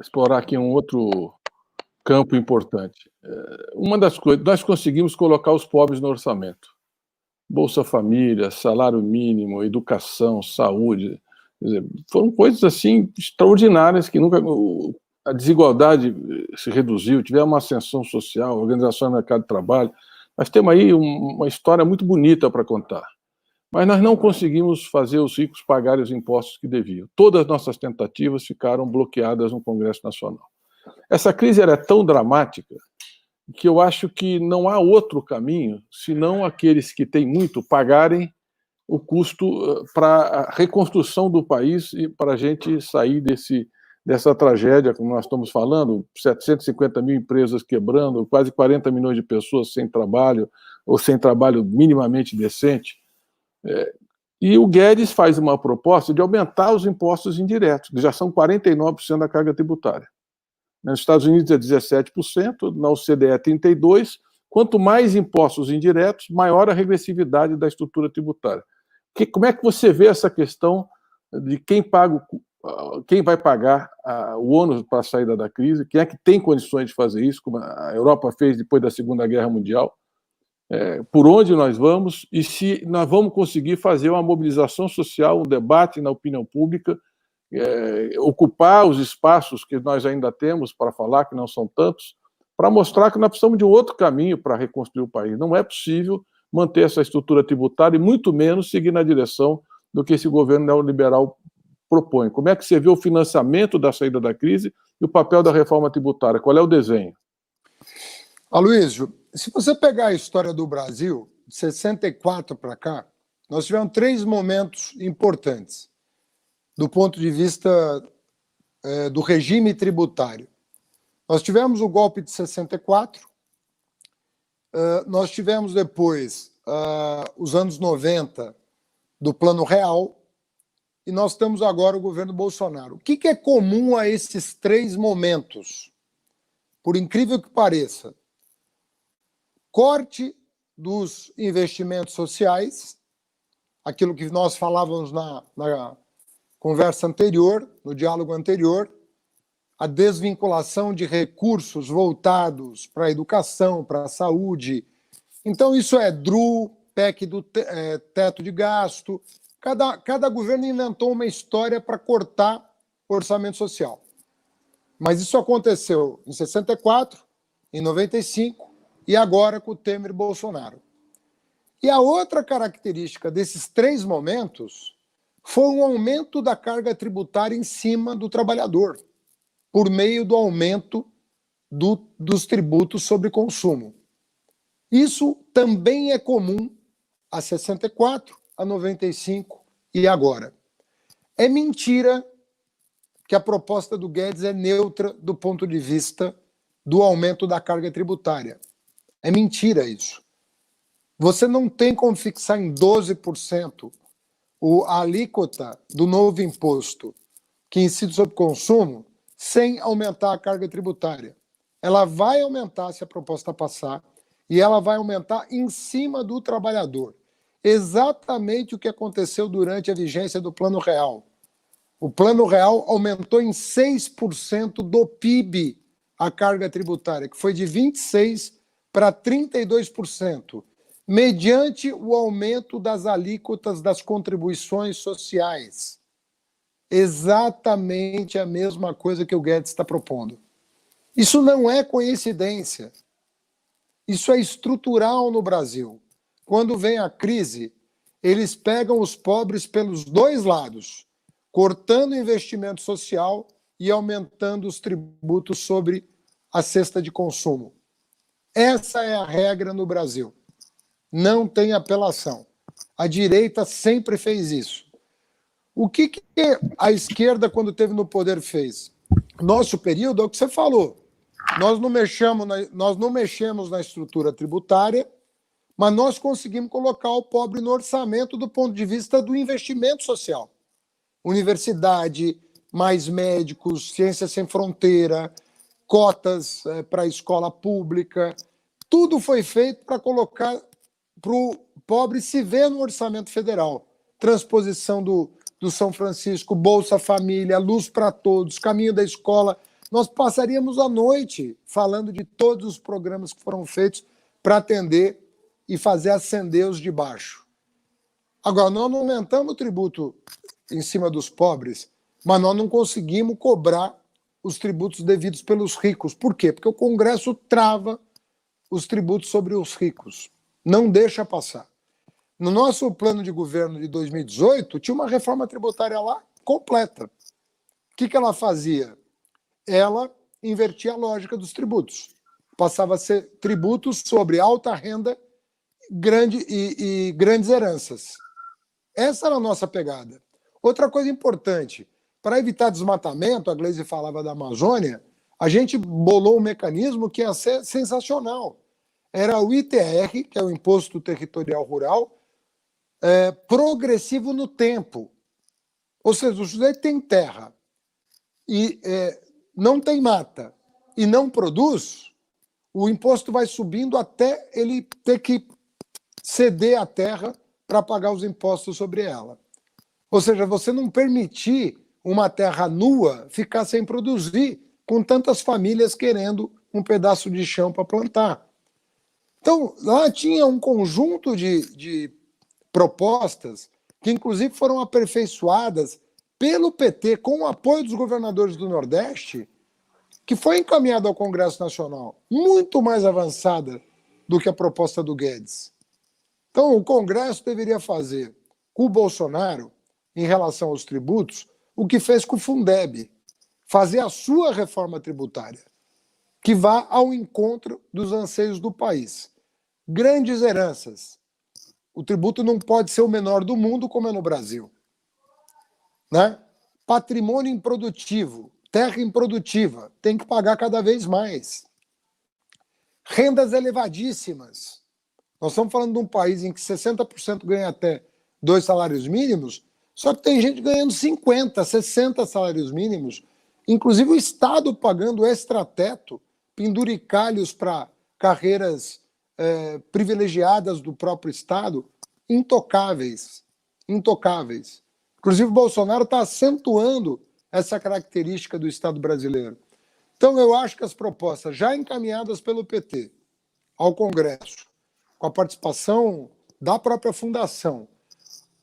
explorar aqui um outro campo importante. Uma das coisas, nós conseguimos colocar os pobres no orçamento. Bolsa Família, salário mínimo, educação, saúde. Quer dizer, foram coisas assim extraordinárias que nunca... A desigualdade se reduziu, tivemos uma ascensão social, organização do mercado de trabalho. Nós temos aí uma história muito bonita para contar. Mas nós não conseguimos fazer os ricos pagarem os impostos que deviam. Todas as nossas tentativas ficaram bloqueadas no Congresso Nacional. Essa crise era tão dramática que eu acho que não há outro caminho senão aqueles que têm muito pagarem o custo para a reconstrução do país e para a gente sair dessa tragédia, como nós estamos falando, 750 mil empresas quebrando, quase 40 milhões de pessoas sem trabalho, ou sem trabalho minimamente decente. E o Guedes faz uma proposta de aumentar os impostos indiretos, que já são 49% da carga tributária. Nos Estados Unidos é 17%, na OCDE é 32%. Quanto mais impostos indiretos, maior a regressividade da estrutura tributária. Como é que você vê essa questão de quem vai pagar o ônus para a saída da crise? Quem é que tem condições de fazer isso, como a Europa fez depois da Segunda Guerra Mundial? Por onde nós vamos e se nós vamos conseguir fazer uma mobilização social, um debate na opinião pública, ocupar os espaços que nós ainda temos para falar, que não são tantos, para mostrar que nós precisamos de um outro caminho para reconstruir o país. Não é possível manter essa estrutura tributária e muito menos seguir na direção do que esse governo neoliberal propõe. Como é que você vê o financiamento da saída da crise e o papel da reforma tributária? Qual é o desenho? Aloysio, se você pegar a história do Brasil, de 64 para cá, nós tivemos 3 momentos importantes do ponto de vista do regime tributário. Nós tivemos o golpe de 64, nós tivemos depois os anos 90 do Plano Real, e nós temos agora o governo Bolsonaro. O que é comum a esses 3 momentos? Por incrível que pareça, corte dos investimentos sociais, aquilo que nós falávamos na conversa anterior, no diálogo anterior, a desvinculação de recursos voltados para a educação, para a saúde. Então, isso é DRU, PEC do teto de gasto. Cada governo inventou uma história para cortar o orçamento social. Mas isso aconteceu em 64, em 95 e agora com o Temer e Bolsonaro. E a outra característica desses 3 momentos foi um aumento da carga tributária em cima do trabalhador, por meio do aumento dos tributos sobre consumo. Isso também é comum a 64, a 95 e agora. É mentira que a proposta do Guedes é neutra do ponto de vista do aumento da carga tributária. É mentira isso. Você não tem como fixar em 12% a alíquota do novo imposto que incide sobre consumo sem aumentar a carga tributária. Ela vai aumentar se a proposta passar e ela vai aumentar em cima do trabalhador. Exatamente o que aconteceu durante a vigência do Plano Real. O Plano Real aumentou em 6% do PIB a carga tributária, que foi de 26% para 32%, mediante o aumento das alíquotas das contribuições sociais. Exatamente a mesma coisa que o Guedes está propondo. Isso não é coincidência. Isso é estrutural no Brasil. Quando vem a crise, eles pegam os pobres pelos 2 lados, cortando o investimento social e aumentando os tributos sobre a cesta de consumo. Essa é a regra no Brasil. Não tem apelação. A direita sempre fez isso. O que a esquerda, quando teve no poder, fez? Nosso período é o que você falou. Nós não mexemos na estrutura tributária, mas nós conseguimos colocar o pobre no orçamento do ponto de vista do investimento social. Universidade, mais médicos, ciência sem fronteira, cotas para a escola pública. Tudo foi feito para colocar para o pobre se ver no orçamento federal. Transposição do São Francisco, Bolsa Família, Luz para Todos, Caminho da Escola. Nós passaríamos a noite falando de todos os programas que foram feitos para atender e fazer ascender os de baixo. Agora, nós não aumentamos o tributo em cima dos pobres, mas nós não conseguimos cobrar os tributos devidos pelos ricos. Por quê? Porque o Congresso trava os tributos sobre os ricos. Não deixa passar. No nosso plano de governo de 2018, tinha uma reforma tributária lá completa. O que ela fazia? Ela invertia a lógica dos tributos. Passava a ser tributos sobre alta renda e grandes heranças. Essa era a nossa pegada. Outra coisa importante, para evitar desmatamento, a Gleisi falava da Amazônia, a gente bolou um mecanismo que ia ser sensacional. Era o ITR, que é o Imposto Territorial Rural, progressivo no tempo. Ou seja, o sujeito tem terra e não tem mata e não produz, o imposto vai subindo até ele ter que ceder a terra para pagar os impostos sobre ela. Ou seja, você não permitir uma terra nua ficar sem produzir, com tantas famílias querendo um pedaço de chão para plantar. Então, lá tinha um conjunto de propostas que, inclusive, foram aperfeiçoadas pelo PT, com o apoio dos governadores do Nordeste, que foi encaminhada ao Congresso Nacional, muito mais avançada do que a proposta do Guedes. Então, o Congresso deveria fazer com o Bolsonaro, em relação aos tributos, o que fez com o Fundeb, fazer a sua reforma tributária, que vá ao encontro dos anseios do país. Grandes heranças. O tributo não pode ser o menor do mundo, como é no Brasil. Né? Patrimônio improdutivo, terra improdutiva, tem que pagar cada vez mais. Rendas elevadíssimas. Nós estamos falando de um país em que 60% ganha até 2 salários mínimos, só que tem gente ganhando 50, 60 salários mínimos, inclusive o Estado pagando extrateto, penduricalhos para carreiras privilegiadas do próprio Estado, intocáveis. Intocáveis. Inclusive, o Bolsonaro está acentuando essa característica do Estado brasileiro. Então, eu acho que as propostas já encaminhadas pelo PT ao Congresso, com a participação da própria Fundação,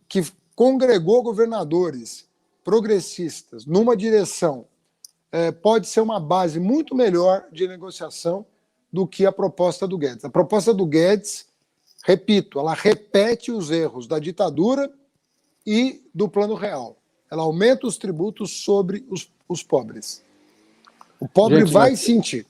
que congregou governadores progressistas numa direção, pode ser uma base muito melhor de negociação do que a proposta do Guedes. A proposta do Guedes, repito, ela repete os erros da ditadura e do Plano Real. Ela aumenta os tributos sobre os pobres. O pobre vai sentir.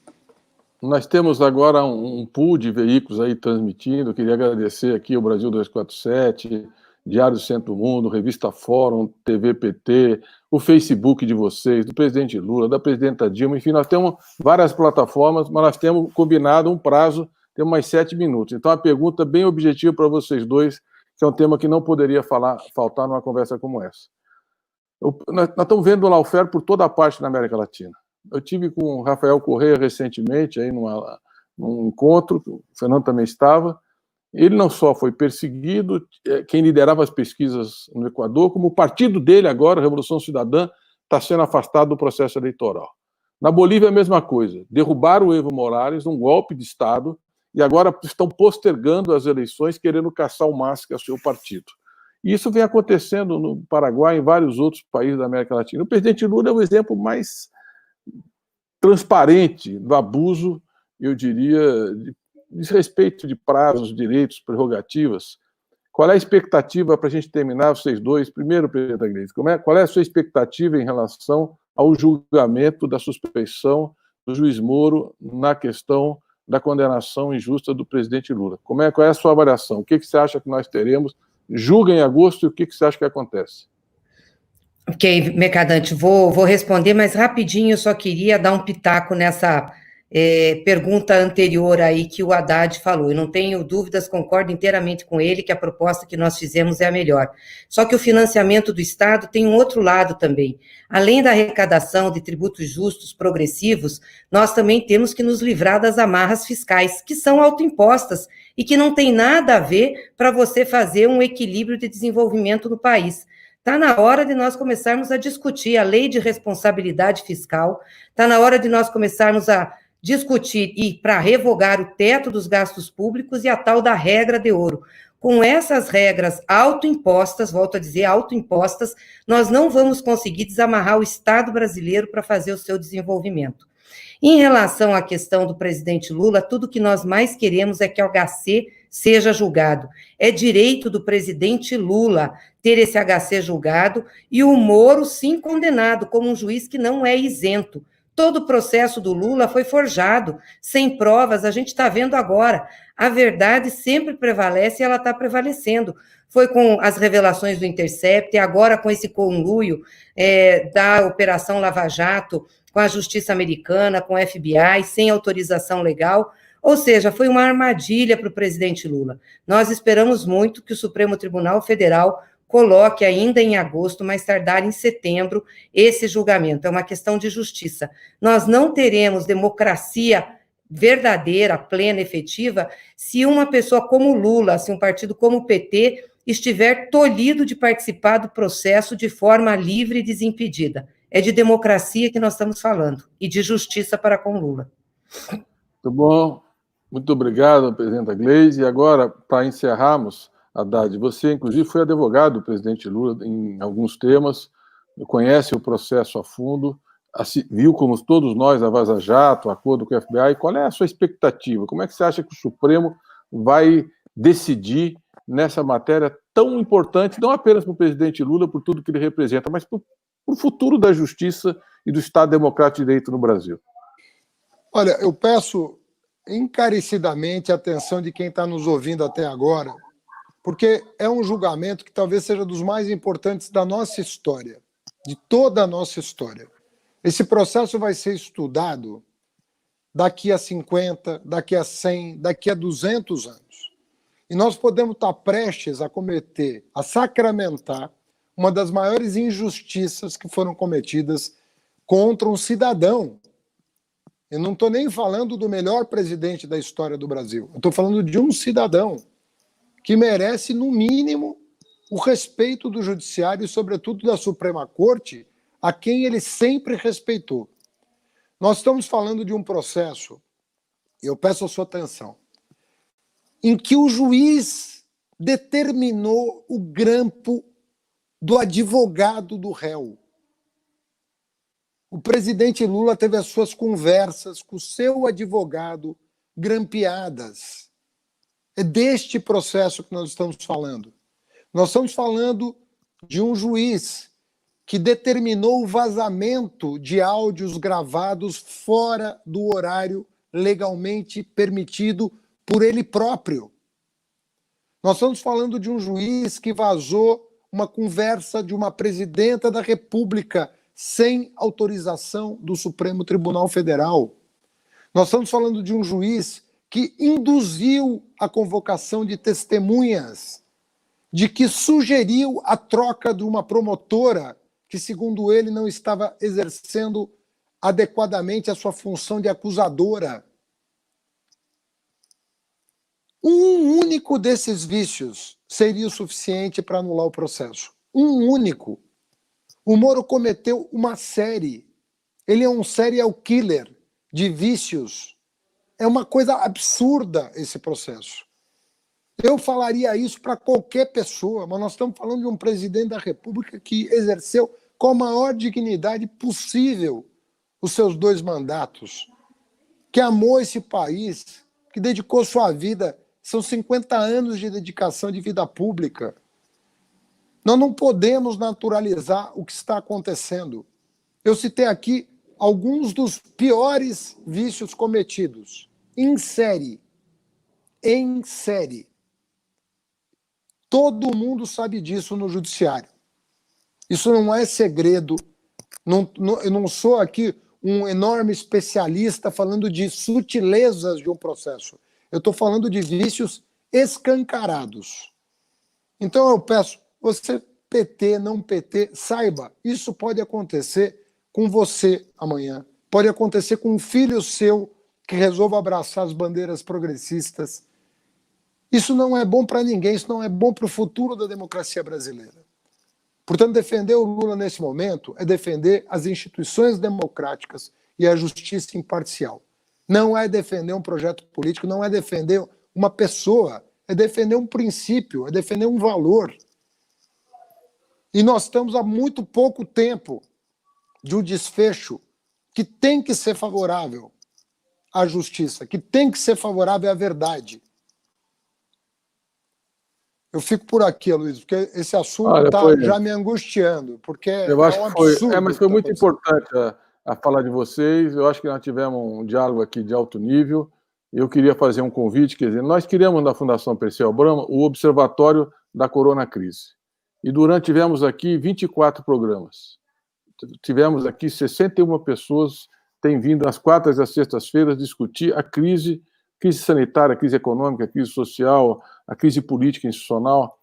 Nós temos agora um pool de veículos aí transmitindo. Queria agradecer aqui o Brasil 247, Diário do Centro Mundo, Revista Fórum, TV PT, o Facebook de vocês, do presidente Lula, da presidenta Dilma, enfim, nós temos várias plataformas, mas nós temos combinado um prazo, temos mais 7 minutos. Então, a pergunta bem objetiva para vocês dois, que é um tema que não poderia faltar numa conversa como essa. Nós estamos vendo o lawfare por toda a parte da América Latina. Eu tive com o Rafael Correia recentemente, aí num encontro, o Fernando também estava. Ele não só foi perseguido, quem liderava as pesquisas no Equador, como o partido dele agora, a Revolução Cidadã, está sendo afastado do processo eleitoral. Na Bolívia, a mesma coisa. Derrubaram o Evo Morales num golpe de Estado e agora estão postergando as eleições, querendo caçar o MAS, que é o seu partido. E isso vem acontecendo no Paraguai e em vários outros países da América Latina. O presidente Lula é o exemplo mais transparente do abuso, eu diria, de desrespeito de prazos, direitos, prerrogativas. Qual é a expectativa para a gente terminar, vocês dois? Primeiro, presidente Gleisi, qual é a sua expectativa em relação ao julgamento da suspeição do juiz Moro na questão da condenação injusta do presidente Lula? Qual é a sua avaliação? O que você acha que nós teremos julga em agosto e o que você acha que acontece? Ok, Mercadante, vou responder, mas rapidinho eu só queria dar um pitaco nessa pergunta anterior aí que o Haddad falou. Eu não tenho dúvidas, concordo inteiramente com ele que a proposta que nós fizemos é a melhor. Só que o financiamento do Estado tem um outro lado também. Além da arrecadação de tributos justos, progressivos, nós também temos que nos livrar das amarras fiscais, que são autoimpostas e que não tem nada a ver para você fazer um equilíbrio de desenvolvimento no país. Está na hora de nós começarmos a discutir a lei de responsabilidade fiscal, está na hora de nós começarmos a discutir e para revogar o teto dos gastos públicos e a tal da regra de ouro. Com essas regras autoimpostas, volto a dizer, autoimpostas, nós não vamos conseguir desamarrar o Estado brasileiro para fazer o seu desenvolvimento. Em relação à questão do presidente Lula, tudo que nós mais queremos é que o HC seja julgado. É direito do presidente Lula ter esse HC julgado e o Moro, sim, condenado como um juiz que não é isento. Todo o processo do Lula foi forjado, sem provas, a gente está vendo agora. A verdade sempre prevalece e ela está prevalecendo. Foi com as revelações do Intercept, e agora com esse conluio da Operação Lava Jato, com a Justiça Americana, com o FBI, sem autorização legal. Ou seja, foi uma armadilha para o presidente Lula. Nós esperamos muito que o Supremo Tribunal Federal coloque ainda em agosto, mais tardar em setembro, esse julgamento. É uma questão de justiça. Nós não teremos democracia verdadeira, plena, efetiva, se uma pessoa como Lula, se um partido como o PT, estiver tolhido de participar do processo de forma livre e desimpedida. É de democracia que nós estamos falando, e de justiça para com Lula. Muito bom. Muito obrigado, presidenta Gleisi. E agora, para encerrarmos, Haddad, você, inclusive, foi advogado do presidente Lula em alguns temas, conhece o processo a fundo, viu, como todos nós, a Vaza Jato, o acordo com o FBI. Qual é a sua expectativa? Como é que você acha que o Supremo vai decidir nessa matéria tão importante, não apenas para o presidente Lula, por tudo que ele representa, mas para o futuro da justiça e do Estado Democrático de Direito no Brasil? Olha, eu peço encarecidamente a atenção de quem está nos ouvindo até agora, porque é um julgamento que talvez seja dos mais importantes da nossa história, de toda a nossa história. Esse processo vai ser estudado daqui a 50, daqui a 100, daqui a 200 anos. E nós podemos estar prestes a cometer, a sacramentar uma das maiores injustiças que foram cometidas contra um cidadão. Eu não estou nem falando do melhor presidente da história do Brasil. Eu estou falando de um cidadão que merece, no mínimo, o respeito do Judiciário e, sobretudo, da Suprema Corte, a quem ele sempre respeitou. Nós estamos falando de um processo, eu peço a sua atenção, em que o juiz determinou o grampo do advogado do réu. O presidente Lula teve as suas conversas com o seu advogado grampeadas. É deste processo que nós estamos falando. Nós estamos falando de um juiz que determinou o vazamento de áudios gravados fora do horário legalmente permitido por ele próprio. Nós estamos falando de um juiz que vazou uma conversa de uma presidenta da República sem autorização do Supremo Tribunal Federal. Nós estamos falando de um juiz que induziu a convocação de testemunhas, de que sugeriu a troca de uma promotora que, segundo ele, não estava exercendo adequadamente a sua função de acusadora. Um único desses vícios seria o suficiente para anular o processo. Um único. O Moro cometeu uma série. Ele é um serial killer de vícios. É uma coisa absurda esse processo. Eu falaria isso para qualquer pessoa, mas nós estamos falando de um presidente da República que exerceu com a maior dignidade possível os seus 2 mandatos, que amou esse país, que dedicou sua vida, são 50 anos de dedicação de vida pública. Nós não podemos naturalizar o que está acontecendo. Eu citei aqui alguns dos piores vícios cometidos, em série. Em série. Todo mundo sabe disso no judiciário. Isso não é segredo. Eu não sou aqui um enorme especialista falando de sutilezas de um processo. Eu estou falando de vícios escancarados. Então eu peço, você PT, não PT, saiba, isso pode acontecer com você amanhã. Pode acontecer com um filho seu que resolva abraçar as bandeiras progressistas. Isso não é bom para ninguém, isso não é bom para o futuro da democracia brasileira. Portanto, defender o Lula nesse momento é defender as instituições democráticas e a justiça imparcial. Não é defender um projeto político, não é defender uma pessoa, é defender um princípio, é defender um valor. E nós estamos há muito pouco tempo de um desfecho que tem que ser favorável à justiça, que tem que ser favorável à verdade. Eu fico por aqui, Luiz, porque esse assunto está já me angustiando, porque eu acho um que foi, absurdo. mas foi muito importante a fala de vocês. Eu acho que nós tivemos um diálogo aqui de alto nível. Eu queria fazer um convite, quer dizer, nós criamos na Fundação Perseu Abramo o Observatório da Corona Crise. E tivemos aqui 24 programas. Tivemos aqui 61 pessoas, têm vindo às quartas e às sextas-feiras discutir a crise sanitária, a crise econômica, a crise social, a crise política institucional.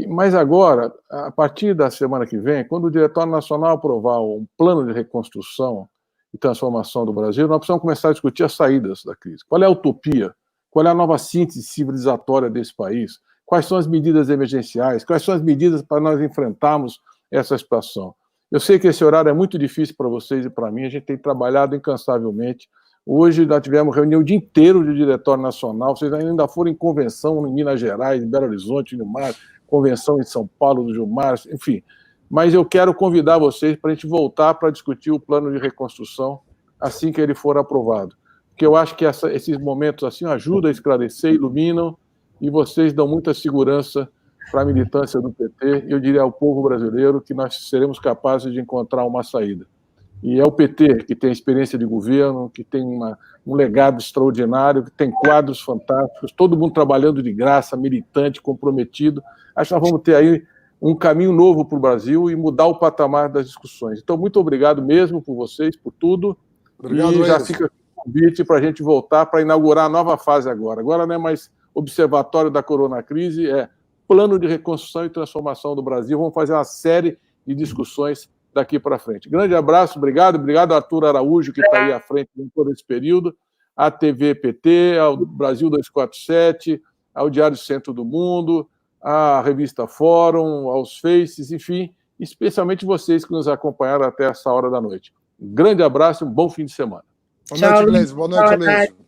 Mas agora, a partir da semana que vem, quando o Diretório Nacional aprovar um plano de reconstrução e transformação do Brasil, nós precisamos começar a discutir as saídas da crise. Qual é a utopia? Qual é a nova síntese civilizatória desse país? Quais são as medidas emergenciais? Quais são as medidas para nós enfrentarmos essa situação? Eu sei que esse horário é muito difícil para vocês e para mim, a gente tem trabalhado incansavelmente. Hoje nós tivemos reunião o dia inteiro de Diretório Nacional, vocês ainda foram em convenção em Minas Gerais, em Belo Horizonte, no Mar, convenção em São Paulo do Gilmar, enfim. Mas eu quero convidar vocês para a gente voltar para discutir o plano de reconstrução assim que ele for aprovado. Porque eu acho que esses momentos assim ajudam a esclarecer, iluminam, e vocês dão muita segurança para a militância do PT, eu diria ao povo brasileiro que nós seremos capazes de encontrar uma saída. E é o PT que tem experiência de governo, que tem um legado extraordinário, que tem quadros fantásticos, todo mundo trabalhando de graça, militante, comprometido. Acho que nós vamos ter aí um caminho novo para o Brasil e mudar o patamar das discussões. Então, muito obrigado mesmo por vocês, por tudo. Obrigado, e já fica o convite para a gente voltar para inaugurar a nova fase agora. Agora não é mais Observatório da Corona Crise, é Plano de Reconstrução e Transformação do Brasil. Vamos fazer uma série de discussões daqui para frente. Grande abraço, obrigado Arthur Araújo, que está aí à frente em todo esse período, à TV PT, ao Brasil 247, ao Diário Centro do Mundo, à revista Fórum, aos Faces, enfim, especialmente vocês que nos acompanharam até essa hora da noite. Um grande abraço e um bom fim de semana. Boa noite, Gleisi. Boa noite, Luiz.